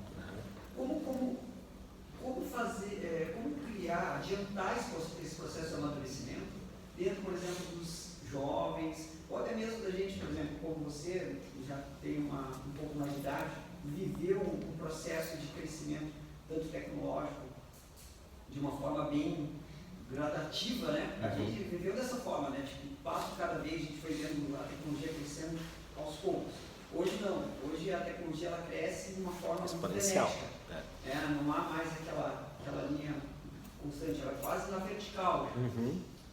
Como fazer, como criar, adiantar esse processo de amadurecimento dentro, por exemplo, dos jovens, ou até mesmo da gente, por exemplo, como você, que já tem um pouco mais de idade, viveu um processo de crescimento, tanto tecnológico, de uma forma bem gradativa, né? A gente viveu dessa forma, né? Tipo, passo cada vez a gente foi vendo a tecnologia crescendo aos poucos. Hoje não, hoje a tecnologia ela cresce de uma forma exponencial. Não há mais aquela linha constante, ela é quase na vertical.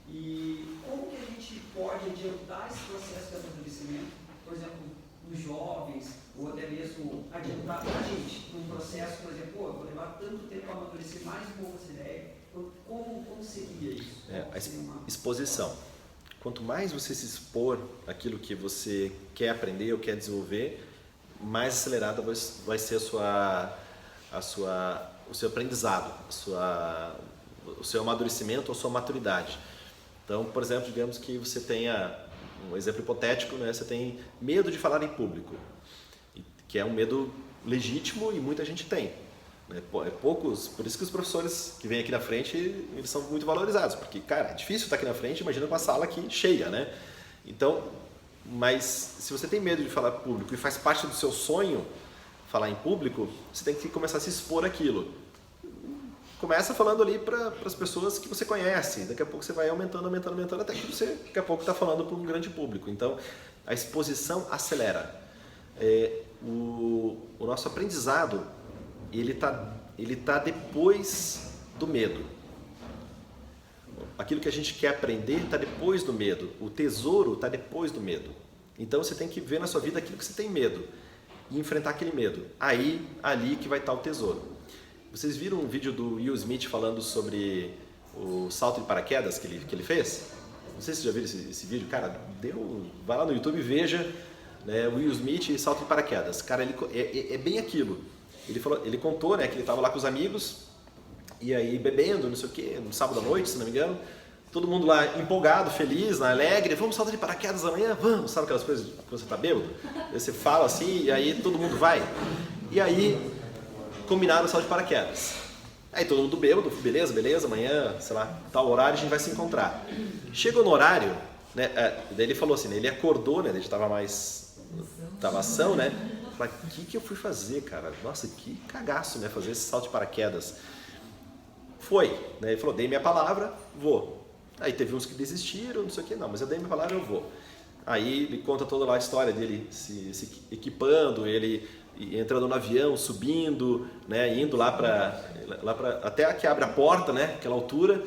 E como que a gente pode adiantar esse processo de amadurecimento, por exemplo, nos jovens, ou até mesmo adiantar para a gente, num processo, por exemplo, eu vou levar tanto tempo para amadurecer mais um pouco essa ideia, como seria isso? A exposição. Quanto mais você se expor àquilo que você quer aprender ou quer desenvolver, mais acelerado vai ser o seu aprendizado, o seu amadurecimento ou sua maturidade. Então, por exemplo, digamos que você tenha, um exemplo hipotético, né? Você tem medo de falar em público, que é um medo legítimo e muita gente tem. Poucos, por isso que os professores que vêm aqui na frente, eles são muito valorizados, porque, cara, é difícil estar aqui na frente, imagina com a sala aqui cheia, né? Então, mas se você tem medo de falar em público e faz parte do seu sonho falar em público, você tem que começar a se expor àquilo. Começa falando ali para as pessoas que você conhece, daqui a pouco você vai aumentando, até que você, daqui a pouco, está falando para um grande público. Então, a exposição acelera. O nosso aprendizado, ele tá depois do medo. Aquilo que a gente quer aprender está depois do medo. O tesouro está depois do medo. Então, você tem que ver na sua vida aquilo que você tem medo e enfrentar aquele medo. Ali que vai estar o tesouro. Vocês viram um vídeo do Will Smith falando sobre o salto de paraquedas que ele fez? Não sei se vocês já viram esse vídeo. Cara, vai lá no YouTube e veja, né, Will Smith e salto de paraquedas. Cara, é bem aquilo. Ele contou, né, que ele estava lá com os amigos e aí bebendo, não sei o quê, no sábado à noite, se não me engano. Todo mundo lá empolgado, feliz, alegre. Vamos saltar de paraquedas amanhã? Vamos! Sabe aquelas coisas quando você está bêbado? Aí você fala assim e aí todo mundo vai. E aí combinaram o salto de paraquedas. Aí todo mundo bêbado, beleza, amanhã, sei lá, tal horário a gente vai se encontrar. Chegou no horário, né, daí ele falou assim, né, ele acordou, né, ele tava ação, né, falou, o que eu fui fazer, cara? Nossa, que cagaço, né, fazer esse salto de paraquedas. Foi, né, ele falou, dei minha palavra, vou. Aí teve uns que desistiram, não sei o que, não, mas eu dei minha palavra, eu vou. Aí ele conta toda lá a história dele se equipando, ele entrando no avião, subindo, né, indo lá para até que abre a porta, né, aquela altura.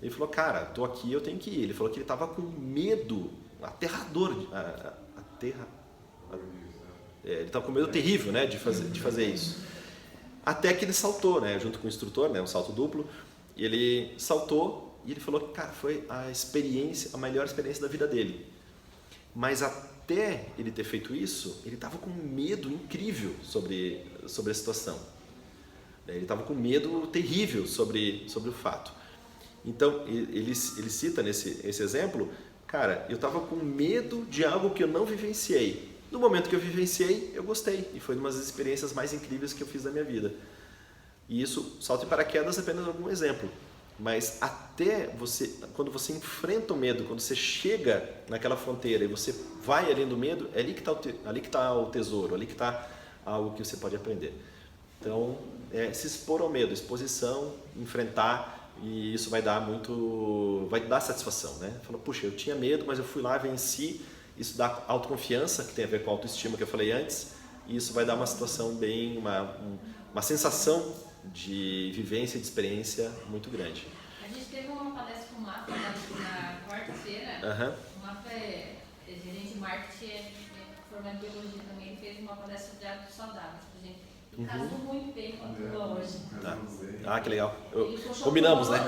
Ele falou, cara, tô aqui, eu tenho que ir. Ele falou que ele estava com medo aterrador, ele estava com medo terrível, né, de fazer isso. Até que ele saltou, né, junto com o instrutor, né, um salto duplo. E ele saltou e ele falou que, cara, foi a melhor experiência da vida dele. Mas até ele ter feito isso, ele estava com um medo incrível sobre a situação. Ele estava com medo terrível sobre o fato. Então, ele cita esse exemplo, cara, eu estava com medo de algo que eu não vivenciei. No momento que eu vivenciei, eu gostei. E foi uma das experiências mais incríveis que eu fiz da minha vida. E isso, salto de paraquedas é apenas algum exemplo. Mas até quando você enfrenta o medo, quando você chega naquela fronteira e você vai além do medo, é ali que está o tesouro, ali que está algo que você pode aprender. Então, se expor ao medo, exposição, enfrentar, e isso vai dar satisfação, né? Falou, puxa, eu tinha medo, mas eu fui lá, venci. Isso dá autoconfiança, que tem a ver com a autoestima que eu falei antes, e isso vai dar uma situação uma sensação de vivência e de experiência muito grande. A gente teve uma palestra com o Mafra na quarta-feira. O Mafra é gerente de marketing, formado em biologia também. Ele fez uma palestra de hábitos saudáveis pra gente. Casou muito bem com a turma hoje. Ah, que legal. Combinamos, né?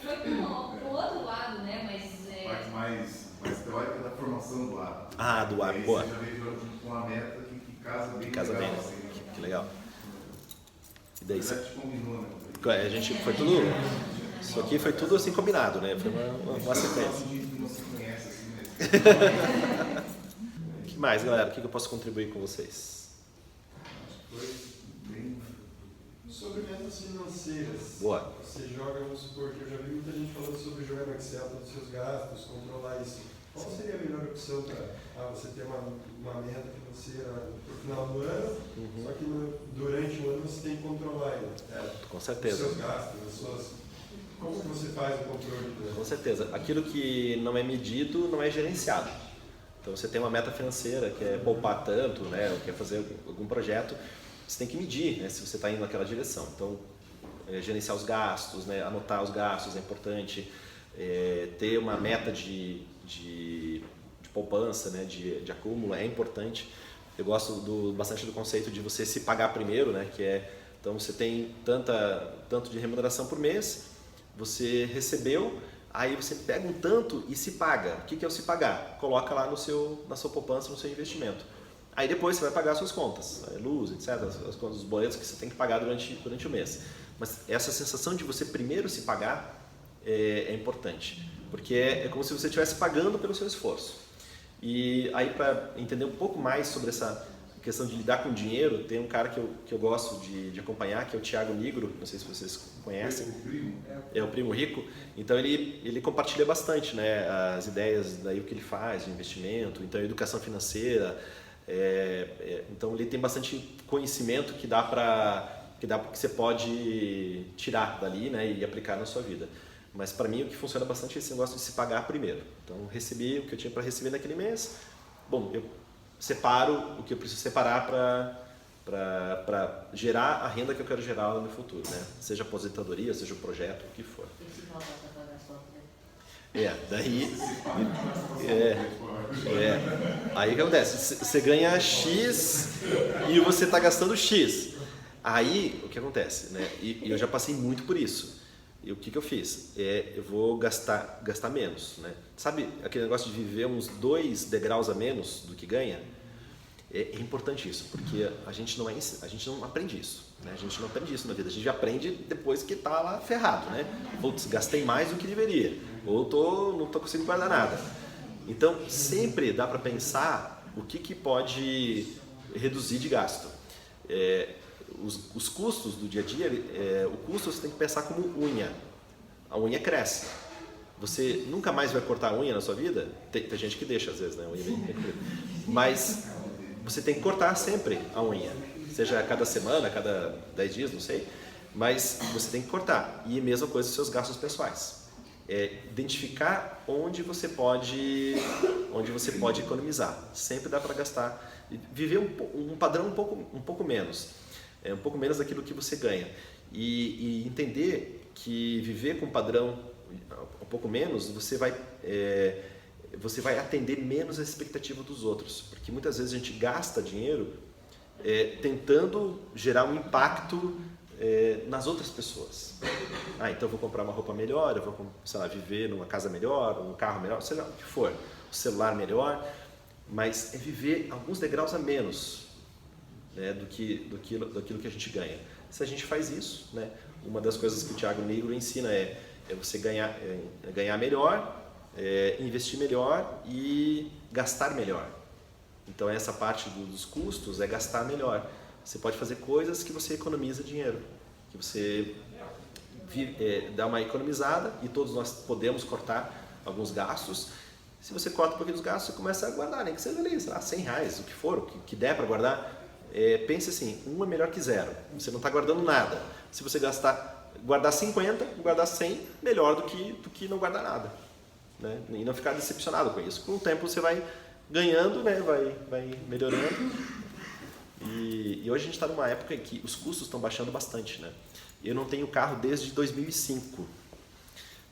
Foi pro outro lado, né? Mas parte mais teórica da formação do hábito. Ah, do hábito, boa. Você já veio com uma meta que casa bem. Casa legal, bem, assim, que legal. E daí você combinou, né? A gente foi tudo. Isso aqui foi tudo assim combinado, né? Foi uma sequência. Não se conhece assim mesmo. O que mais, galera? O que eu posso contribuir com vocês? Foi bem. Sobre metas financeiras. Boa. Você joga, vamos supor que eu já vi muita gente falando sobre jogar no Excel todos os seus gastos, controlar isso. Qual seria a melhor opção para você ter uma meta financeira no final do ano, só que durante o ano você tem que controlar ele? Com certeza. Os seus gastos, como que você faz o controle? Com certeza. Aquilo que não é medido não é gerenciado. Então você tem uma meta financeira que é poupar tanto, né, ou quer fazer algum projeto, você tem que medir, né, se você está indo naquela direção. Então, gerenciar os gastos, né, anotar os gastos é importante. ter uma meta de poupança, né, de acúmulo é importante. Eu gosto bastante do conceito de você se pagar primeiro, né, que é, então você tem tanto de remuneração por mês, você recebeu, aí você pega um tanto e se paga. O que é o se pagar? Coloca lá na sua poupança, no seu investimento. Aí depois você vai pagar as suas contas, luz, etc., as contas, os boletos que você tem que pagar durante o mês. Mas essa sensação de você primeiro se pagar é importante, porque é como se você estivesse pagando pelo seu esforço. E aí, para entender um pouco mais sobre essa questão de lidar com dinheiro, tem um cara que eu gosto de acompanhar, que é o Thiago Nigro, não sei se vocês conhecem. É o Primo Rico. Então ele compartilha bastante, né, as ideias, daí o que ele faz de investimento, então educação financeira. Então ele tem bastante conhecimento que você pode tirar dali, né, e aplicar na sua vida. Mas para mim o que funciona bastante é esse negócio de se pagar primeiro. Então recebi o que eu tinha para receber naquele mês. Bom, eu separo o que eu preciso separar para gerar a renda que eu quero gerar no futuro, né? Seja aposentadoria, seja o projeto, o que for. Aí o que acontece? Você ganha X e você está gastando X. Aí o que acontece, né? E eu já passei muito por isso. E o que eu fiz? Eu vou gastar menos, né? Sabe aquele negócio de viver uns 2 degraus a menos do que ganha? É importante isso, porque a gente não aprende isso, né? A gente não aprende isso na vida, a gente aprende depois que está lá ferrado, né? Putz, gastei mais do que deveria, ou não estou conseguindo guardar nada. Então, sempre dá para pensar o que pode reduzir de gasto. Os custos do dia a dia, o custo você tem que pensar como unha. A unha cresce. Você nunca mais vai cortar a unha na sua vida? Tem gente que deixa às vezes, né? A unha mas você tem que cortar sempre a unha. Seja a cada semana, a cada 10 dias, não sei. Mas você tem que cortar. E a mesma coisa com seus gastos pessoais. Identificar onde você pode economizar. Sempre dá para gastar. Viver um padrão um pouco menos. Um pouco menos daquilo que você ganha. E entender que viver com um padrão um pouco menos, você vai atender menos a expectativa dos outros. Porque muitas vezes a gente gasta dinheiro tentando gerar um impacto nas outras pessoas. Então eu vou comprar uma roupa melhor, eu vou, sei lá, viver numa casa melhor, um carro melhor, seja o que for, o celular melhor, mas é viver alguns degraus a menos, né, daquilo que a gente ganha. Se a gente faz isso, né, uma das coisas que o Thiago Nigro ensina é você ganhar melhor, investir melhor e gastar melhor. Então essa parte dos custos é gastar melhor. Você pode fazer coisas que você economiza dinheiro, que você dá uma economizada, e todos nós podemos cortar alguns gastos. Se você corta um pouquinho dos gastos, você começa a guardar, nem que seja ali, sei lá, R$100, o que for, o que der para guardar. Pense assim, 1 é melhor que 0. Você não está guardando nada. Se você guardar 50, guardar 100, melhor do que não guardar nada, né? E não ficar decepcionado com isso. Com o tempo você vai ganhando, né? vai melhorando. E hoje a gente está numa época em que os custos estão baixando bastante, né? Eu não tenho carro desde 2005.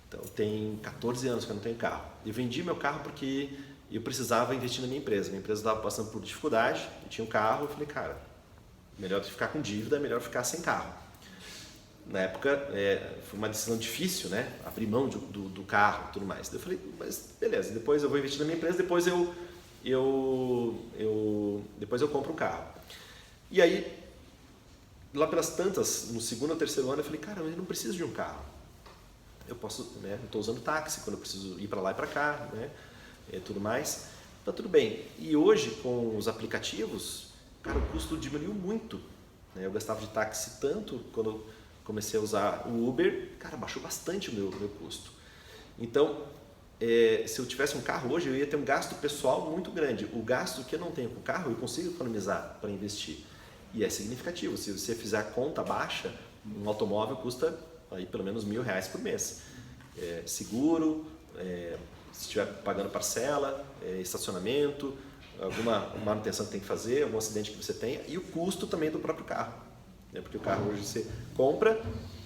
Então tem 14 anos que eu não tenho carro. Eu vendi meu carro porque eu precisava investir na minha empresa. Minha empresa estava passando por dificuldade, eu tinha um carro, eu falei, cara, melhor ficar com dívida, é melhor ficar sem carro. Na época foi uma decisão difícil, né? Abrir mão do carro e tudo mais. Eu falei, mas beleza, depois eu vou investir na minha empresa, depois eu compro um carro. E aí, lá pelas tantas, no 2º ou 3º ano, eu falei, cara, eu não preciso de um carro. Eu posso, né? Eu estou usando táxi quando eu preciso ir para lá e para cá, né? Tudo mais. Tá tudo bem. E hoje, com os aplicativos, cara, o custo diminuiu muito, né? Eu gastava de táxi tanto quando eu comecei a usar o Uber, cara, baixou bastante o meu custo. Então, se eu tivesse um carro hoje, eu ia ter um gasto pessoal muito grande. O gasto que eu não tenho com o carro, eu consigo economizar para investir. E é significativo. Se você fizer a conta baixa, um automóvel custa aí pelo menos R$1.000 por mês. Seguro, se estiver pagando parcela, estacionamento, alguma manutenção que tem que fazer, algum acidente que você tenha, e o custo também do próprio carro. Porque o carro hoje você compra,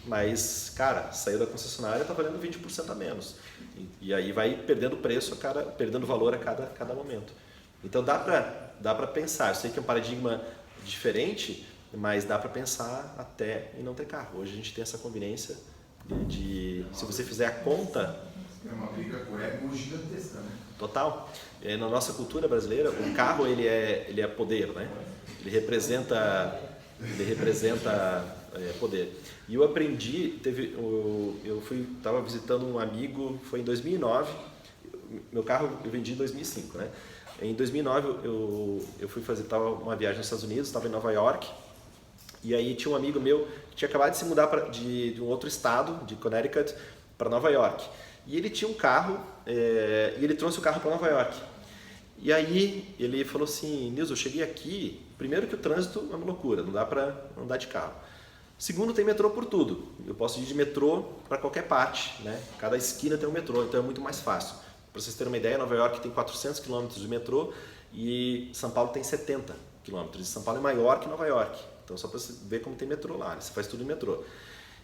mas, cara, saiu da concessionária, está valendo 20% a menos. E aí vai perdendo preço, perdendo valor a cada momento. Então dá para pensar. Eu sei que é um paradigma diferente, mas dá para pensar até em não ter carro. Hoje a gente tem essa conveniência de se você fizer a conta... É uma briga com ego gigantesca, né? Total. Na nossa cultura brasileira, o carro ele é poder, né? Ele representa poder. E eu aprendi, estava visitando um amigo, foi em 2009, meu carro eu vendi em 2005, né? Em 2009 eu fui fazer uma viagem nos Estados Unidos, estava em Nova York, e aí tinha um amigo meu que tinha acabado de se mudar de um outro estado, de Connecticut, para Nova York. E ele tinha um carro, e ele trouxe o carro para Nova York. E aí ele falou assim, Nilson, eu cheguei aqui, primeiro que o trânsito é uma loucura, não dá para andar de carro. Segundo, tem metrô por tudo. Eu posso ir de metrô para qualquer parte, né? Cada esquina tem um metrô, então é muito mais fácil. Para vocês terem uma ideia, Nova York tem 400 km de metrô e São Paulo tem 70 km. E São Paulo é maior que Nova York. Então só para você ver como tem metrô lá, você faz tudo em metrô.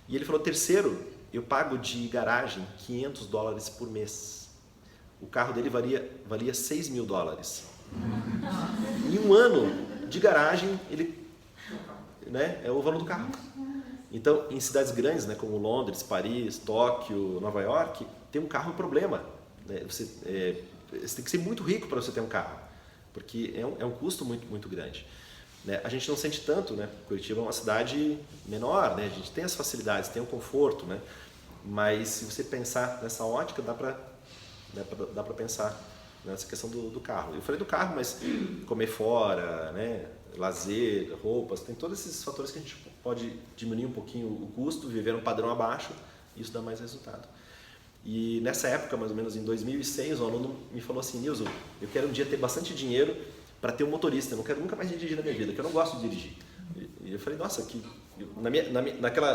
E ele falou, terceiro, eu pago de garagem $500 por mês. O carro dele valia $6.000. Em um ano de garagem, né, é o valor do carro. Então, em cidades grandes, né, como Londres, Paris, Tóquio, Nova York, ter um carro é um problema. Né? Você tem que ser muito rico para você ter um carro, porque é um custo muito, muito grande. Né? A gente não sente tanto, né? Curitiba é uma cidade menor, né? A gente tem as facilidades, tem o conforto, né? Mas se você pensar nessa ótica, dá para pensar nessa questão do carro. Eu falei do carro, mas comer fora, né? Lazer, roupas, tem todos esses fatores que a gente pode diminuir um pouquinho o custo, viver um padrão abaixo, e isso dá mais resultado. E nessa época, mais ou menos em 2006, um aluno me falou assim, Nilson, eu quero um dia ter bastante dinheiro para ter um motorista, eu não quero nunca mais dirigir na minha vida, porque eu não gosto de dirigir. E eu falei, nossa,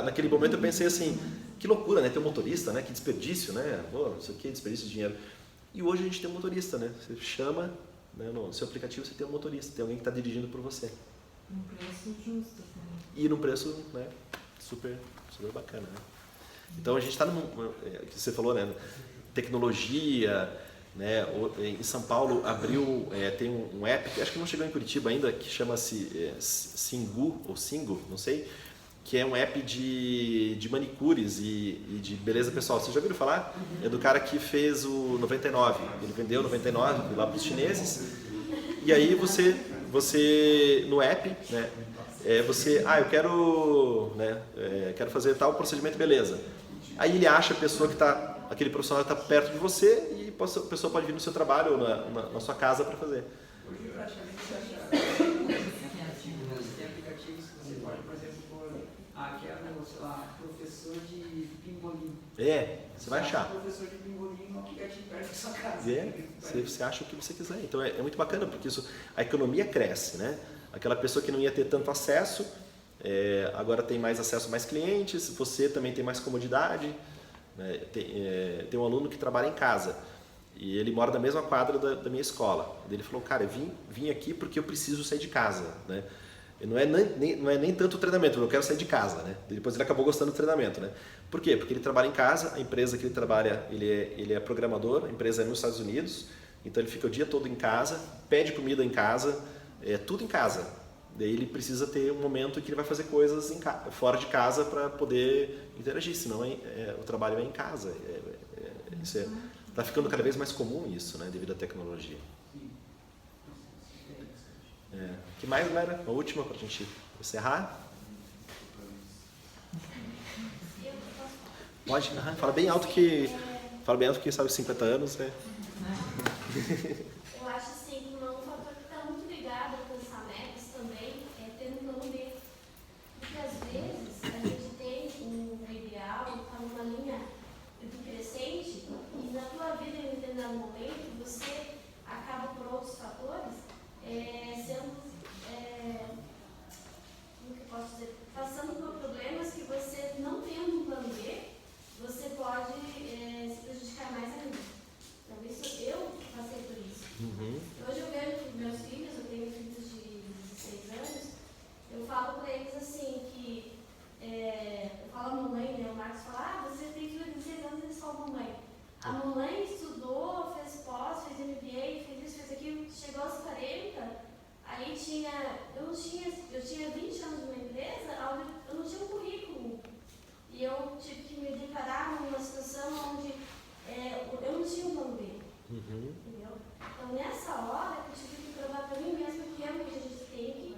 naquele momento eu pensei assim, que loucura, né, ter um motorista, né, que desperdício, né, pô, isso aqui é desperdício de dinheiro. E hoje a gente tem um motorista, né, você chama, né, no seu aplicativo você tem um motorista, tem alguém que está dirigindo por você. Um preço justo também. E num preço, né, super, super bacana, né. Então a gente está que você falou, né, tecnologia, né, em São Paulo abriu, tem um app, que acho que não chegou em Curitiba ainda, que chama-se Singu, ou Singu, não sei, que é um app de manicures e de beleza pessoal. Vocês já ouviram falar? É do cara que fez o 99, ele vendeu o 99 lá para os chineses, e aí você no app, né, eu quero, né, quero fazer tal procedimento, beleza. Aí ele acha a pessoa que aquele profissional está perto de você e a pessoa pode vir no seu trabalho ou na sua casa para fazer. Hoje praticamente você acha tem aplicativos que você pode, por exemplo, quero, sei lá, professor de pimbolim. Você vai achar. Professor de pimbolim no aplicativo perto da sua casa. Você acha o que você quiser. Então é muito bacana, porque a economia cresce, né? Aquela pessoa que não ia ter tanto acesso, agora tem mais acesso a mais clientes, você também tem mais comodidade. Né? Tem um aluno que trabalha em casa e ele mora na mesma quadra da minha escola. Ele falou, cara, eu vim aqui porque eu preciso sair de casa. Né? E não é nem tanto o treinamento, eu quero sair de casa. Né? Depois ele acabou gostando do treinamento. Né? Por quê? Porque ele trabalha em casa, a empresa que ele trabalha, ele é programador, a empresa é nos Estados Unidos, então ele fica o dia todo em casa, pede comida em casa, tudo em casa. Daí ele precisa ter um momento em que ele vai fazer coisas fora de casa para poder interagir, senão o trabalho é em casa. Está ficando cada vez mais comum isso, né, devido à tecnologia. Que mais, galera? A última para a gente encerrar? Pode? Fala bem alto que sabe 50 anos. Né? Eu acho assim que um fator que está muito ligado a alcançar metas também é ter um plano B. Porque às vezes a gente tem um ideal, está numa linha crescente, e na tua vida, em um determinado momento, você acaba por outros fatores sendo, como que eu posso dizer, passando por problemas que você, não tendo um plano B, você pode se prejudicar mais ainda. Então, eu passei por isso. eu tinha 20 anos numa empresa onde eu não tinha um currículo. E eu tive que me deparar numa situação onde eu não tinha um plano B. Entendeu? Então, nessa hora, eu tive que provar para mim mesma que realmente a gente tem que...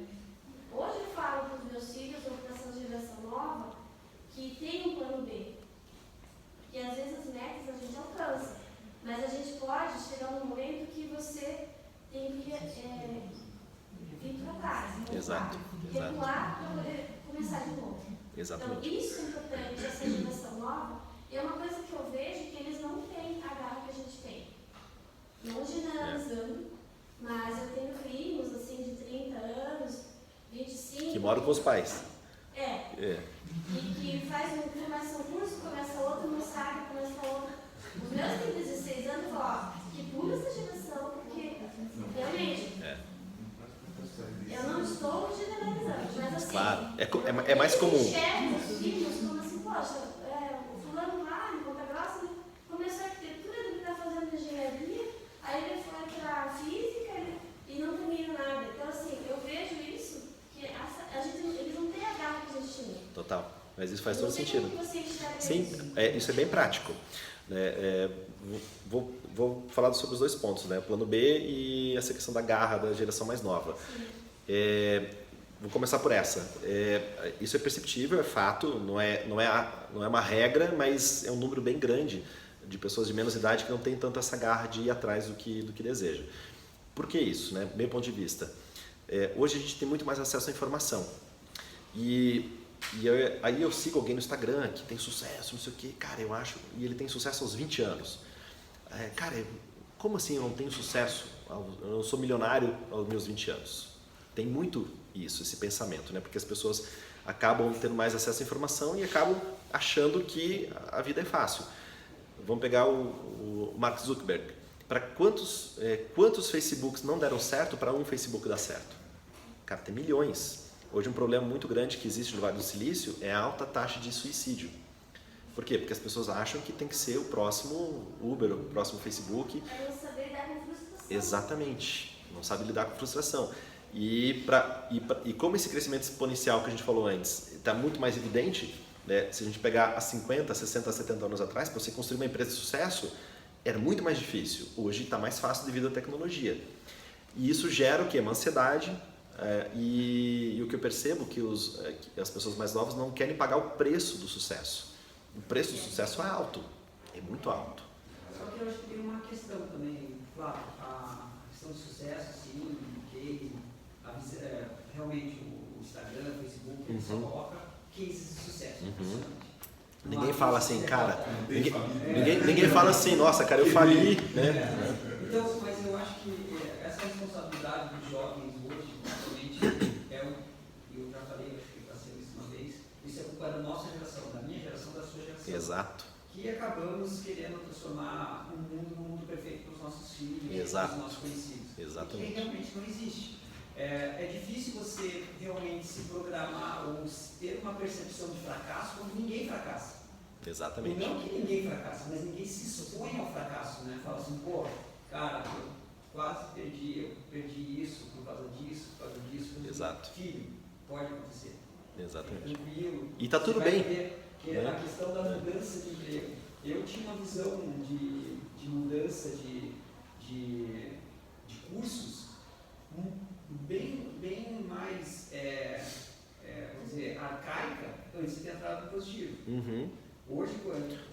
Hoje eu falo para os meus filhos, ou para essa geração nova, que tem um plano B. Porque às vezes as metas a gente alcança, mas a gente pode chegar num momento que você tem que vir para trás, recuar para poder começar de novo. Exatamente. Então, isso é importante, essa geração nova, é uma coisa que eu vejo que eles não têm a garra que a gente tem. Não generalizando, mas eu tenho primos assim de 30 anos, 25. Que moram com os pais. E que começa um curso, começa outro, não sabe, começa outro. Os meus têm 16 anos, que pula essa geração, porque realmente eu não estou generalizando, mas assim, claro, é mais comum. Eu enxergo os filhos como assim, poxa, o fulano lá em Ponta Grossa começou a arquitetura, ele está fazendo engenharia, aí ele foi para física e não termina nada. Então assim, eu vejo isso, que eles não têm a garra que a gente tinha. Total, mas isso faz todo sentido. Sim, isso é bem prático. Vou falar sobre os dois pontos, né? O plano B e essa questão da garra da geração mais nova. Vou começar por essa. Isso é perceptível, é fato, não é uma regra, mas é um número bem grande de pessoas de menos idade que não tem tanto essa garra de ir atrás do que deseja. Por que isso, né? Meu ponto de vista. Hoje a gente tem muito mais acesso à informação. Aí eu sigo alguém no Instagram que tem sucesso, não sei o que, cara, eu acho, e ele tem sucesso aos 20 anos. Cara, como assim eu não tenho sucesso? Eu não sou milionário aos meus 20 anos. Tem muito isso, esse pensamento, né? Porque as pessoas acabam tendo mais acesso à informação e acabam achando que a vida é fácil. Vamos pegar o Mark Zuckerberg. Para quantos Facebooks não deram certo para um Facebook dar certo? Cara, tem milhões. Hoje um problema muito grande que existe no Vale do Silício é a alta taxa de suicídio. Por quê? Porque as pessoas acham que tem que ser o próximo Uber, o próximo Facebook. É não saber lidar com frustração. Exatamente. Não sabe lidar com frustração. E como esse crescimento exponencial que a gente falou antes está muito mais evidente, né? Se a gente pegar há 50, 60, 70 anos atrás, para você construir uma empresa de sucesso, era muito mais difícil. Hoje está mais fácil devido à tecnologia. E isso gera o quê? Uma ansiedade. E o que eu percebo que as pessoas mais novas não querem pagar o preço do sucesso. O preço do sucesso é alto, é muito alto. Só que eu acho que tem uma questão também, claro, a questão do sucesso, sim, que realmente o Instagram, o Facebook, ele só coloca cases de sucesso. Ninguém fala assim, cara, ninguém fala assim, nossa, cara, eu fali, né? Então, mas eu acho que essa responsabilidade dos jovens hoje, principalmente, eu já falei, acho que passei isso uma vez, isso é culpa da nossa geração, da minha geração, da sua geração. Exato. Que acabamos querendo transformar o mundo num mundo perfeito para os nossos filhos, para os nossos conhecidos. Exatamente. Que realmente não existe. É difícil você realmente se programar ou ter uma percepção de fracasso quando ninguém fracassa. Exatamente. E não que ninguém fracassa, mas ninguém se expõe ao fracasso, né? Fala assim, pô, cara, eu quase perdi isso por causa disso. Exato. Filho, pode acontecer. Exatamente. Tranquilo. E tá tudo bem. Que é a questão da mudança de emprego. Eu tinha uma visão de mudança de cursos bem mais, vamos dizer, arcaica antes de ter entrado no positivo. Hoje,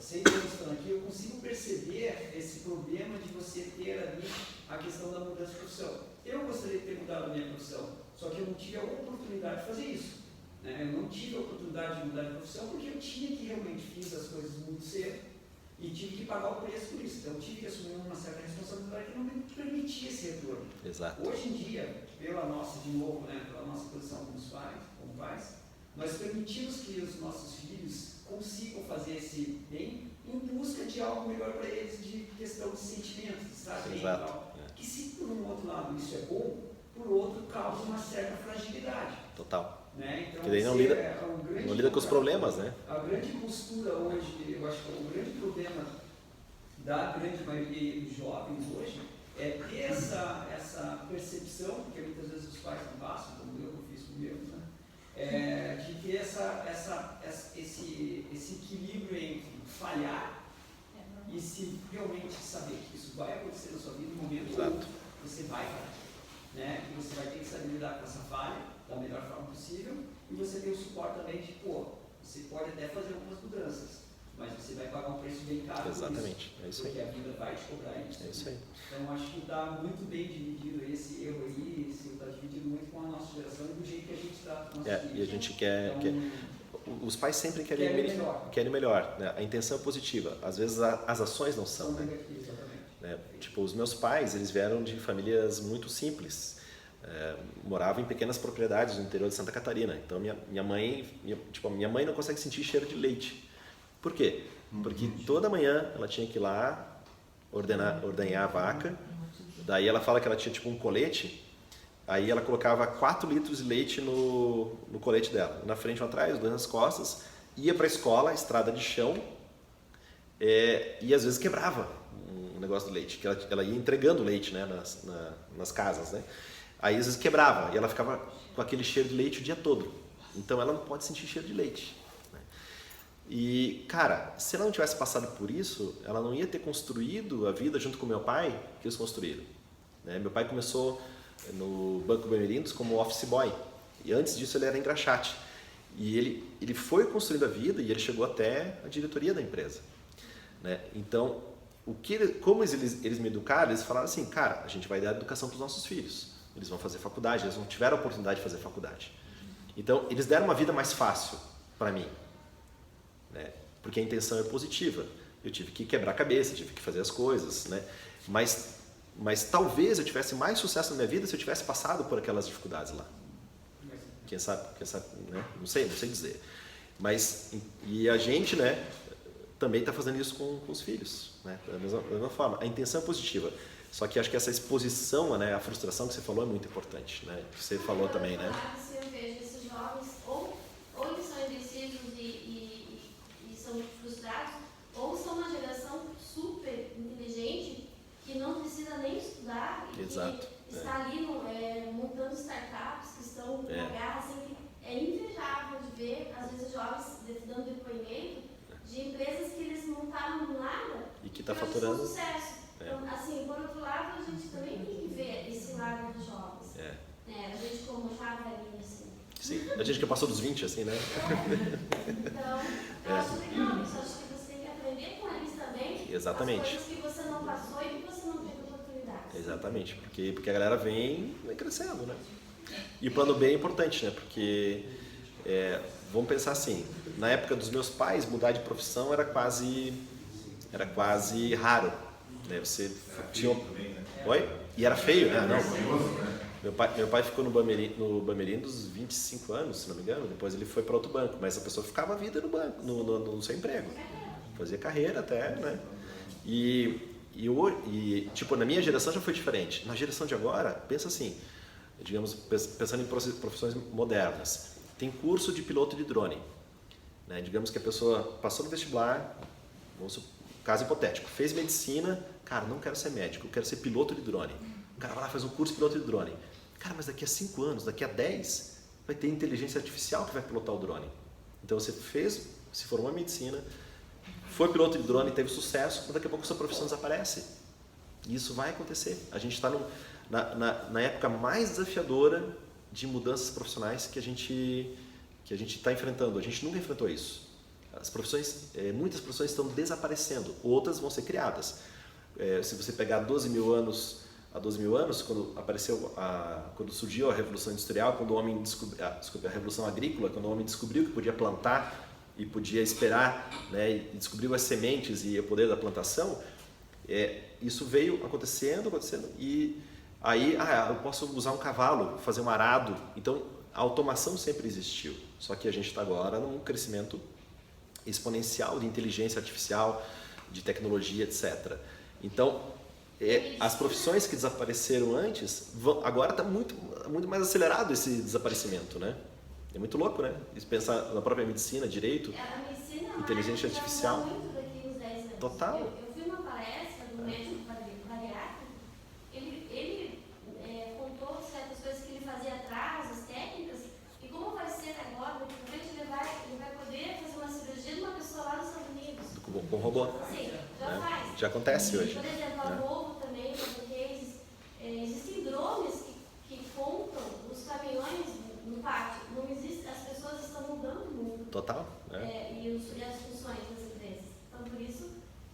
6 anos estando aqui, eu consigo perceber esse problema de você ter ali a questão da mudança de profissão. Eu gostaria de ter mudado a minha profissão, só que eu não tive a oportunidade de fazer isso. Né? Eu não tive a oportunidade de mudar de profissão porque eu tinha que realmente fiz as coisas muito cedo e tive que pagar o preço por isso. Então eu tive que assumir uma certa responsabilidade que não me permitia esse retorno. Exato. Hoje em dia, pela nossa posição como pais, nós permitimos que os nossos filhos consigam fazer esse bem em busca de algo melhor para eles, de questão de sentimentos, sabe? Exato. Que se por um outro lado isso é bom, por outro causa uma certa fragilidade. Total. Né? Então, que daí não lida com os problemas, né? A grande postura hoje, eu acho que o grande problema da grande maioria dos jovens hoje é ter essa percepção, porque muitas vezes os pais não passam, como eu fiz falhar e se realmente saber que isso vai acontecer na sua vida, no momento Exato. que você vai falhar. Né? E você vai ter que saber lidar com essa falha da melhor forma possível e você tem o suporte também de, você pode até fazer algumas mudanças, mas você vai pagar um preço bem caro. Exatamente, por isso, é isso aí. porque a vida vai te cobrar isso. É isso aí. Então acho que está muito bem dividido esse erro aí, está dividido muito com a nossa geração e do jeito que a gente trata os nossos filhos. E a gente quer, os pais sempre querem o melhor, né? A intenção é positiva. Às vezes as ações não são, né? Né? Tipo, os meus pais, eles vieram de famílias muito simples. Moravam em pequenas propriedades no interior de Santa Catarina. Então minha mãe não consegue sentir cheiro de leite. Por quê? Porque toda manhã ela tinha que ir lá ordenhar a vaca. Daí ela fala que ela tinha tipo um colete. Aí ela colocava 4 litros de leite no colete dela. Na frente, um atrás, 2 nas costas. Ia para a escola, estrada de chão. E às vezes quebrava o negócio do leite. Que ela ia entregando leite, né, nas casas, né? Aí às vezes quebrava e ela ficava com aquele cheiro de leite o dia todo. Então ela não pode sentir cheiro de leite. Né? E, cara, se ela não tivesse passado por isso, ela não ia ter construído a vida junto com meu pai que eles construíram. Né? Meu pai começou no Banco Bamerindos como office boy. E antes disso ele era engraxate. E ele foi construindo a vida e ele chegou até a diretoria da empresa. Né? Então, como eles me educaram, eles falaram assim, cara, a gente vai dar educação para os nossos filhos. Eles vão fazer faculdade, eles não tiveram a oportunidade de fazer faculdade. Então, eles deram uma vida mais fácil para mim. Né? Porque a intenção é positiva. Eu tive que quebrar a cabeça, tive que fazer as coisas. Né? Mas talvez eu tivesse mais sucesso na minha vida se eu tivesse passado por aquelas dificuldades lá. Quem sabe, né? Não sei dizer. E a gente, né, também está fazendo isso com os filhos. Né? Da mesma forma. A intenção é positiva. Só que acho que essa exposição, né, a frustração que você falou é muito importante, né? Que você falou também, né? Eu vejo esses jovens, ou eles são indecisos e são frustrados, ou são uma geração super inteligente que não precisa nem estudar e Exato, que está ali montando startups que estão com a garra, assim, que é invejável de ver, às vezes, jovens dando depoimento de empresas que eles montaram do nada e que está faturando. Sucesso. Então, assim, por outro lado, a gente também tem que ver esse lado dos jovens. A gente como já velhinho, assim. Sim, a gente que passou dos 20, assim, né? Então, eu acho legal isso. Acho que você tem que aprender com eles também. Exatamente. As coisas que você não passou e que você não teve oportunidade. Exatamente, porque a galera vem crescendo, né? E o plano B é importante, né? Porque, vamos pensar assim, na época dos meus pais, mudar de profissão era quase raro. Né? Você tinha... Oi? E era feio, né? Não. Meu pai ficou no Bamerindos 25 anos, se não me engano. Depois ele foi para outro banco, mas a pessoa ficava a vida no banco, no seu emprego. Fazia carreira até, né? E tipo, na minha geração já foi diferente. Na geração de agora, pensa assim, digamos, pensando em profissões modernas. Tem curso de piloto de drone. Né? Digamos que a pessoa passou no vestibular, caso hipotético, fez medicina, cara, não quero ser médico, eu quero ser piloto de drone. O cara vai lá, faz um curso de piloto de drone. Cara, mas daqui a 5 anos, daqui a 10, vai ter inteligência artificial que vai pilotar o drone. Então você se formou em medicina, foi piloto de drone, teve sucesso, mas daqui a pouco sua profissão desaparece. E isso vai acontecer. A gente está na época mais desafiadora de mudanças profissionais que a gente está enfrentando. A gente nunca enfrentou isso. Muitas profissões estão desaparecendo, outras vão ser criadas. Se você pegar 12 mil anos, quando surgiu a Revolução Industrial, quando o homem a Revolução Agrícola, quando o homem descobriu que podia plantar e podia esperar, né, e descobriu as sementes e o poder da plantação, isso veio acontecendo, e aí eu posso usar um cavalo, fazer um arado. Então a automação sempre existiu, só que a gente está agora num crescimento exponencial de inteligência artificial, de tecnologia, etc. Então, as profissões que desapareceram antes, agora está muito, muito mais acelerado esse desaparecimento, né? É muito louco, né? Pensar na própria medicina, direito, inteligência artificial. Muito daqui uns 10 anos. Total. Eu vi uma palestra do médico bariátrico, ele contou certas coisas que ele fazia atrás, as técnicas, e como vai ser agora, ele vai poder fazer uma cirurgia de uma pessoa lá nos Estados Unidos. com robô. Sim, já Né? faz. Já acontece E, hoje. por exemplo, a né? Volvo também, porque existem drones que compram os caminhões no pátio. Não existe, as pessoas estão mudando muito. Total. Né? E as funções das empresas. Então, por isso,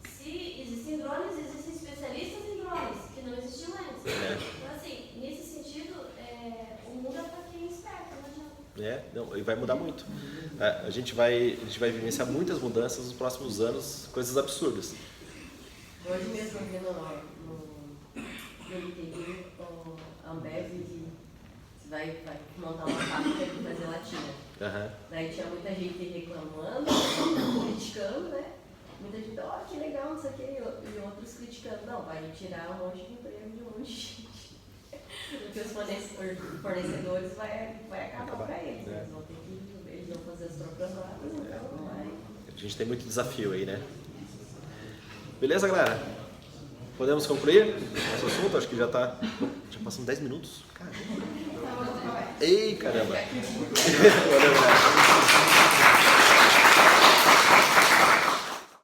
se existem drones, existem especialistas em drones, que não existiam antes. Então, assim, nesse sentido, o mundo é para quem é esperto, não adianta. Não, e vai mudar muito. A gente vai vivenciar muitas mudanças nos próximos anos, coisas absurdas. Hoje mesmo vi no LinkedIn a Ambev que vai montar uma fábrica de fazer latinha. Daí tinha muita gente reclamando, criticando, né? Muita gente, que legal, não sei o que, e outros criticando. Não, vai tirar um monte de emprego de um monte de gente. Porque os fornecedores vai acabar para eles. Eles vão fazer as próprias vagas, então não vai. A gente tem muito desafio aí, né? Beleza, galera? Podemos concluir nosso assunto? Acho que já passamos 10 minutos. Caramba. Ei, caramba. Valeu, galera.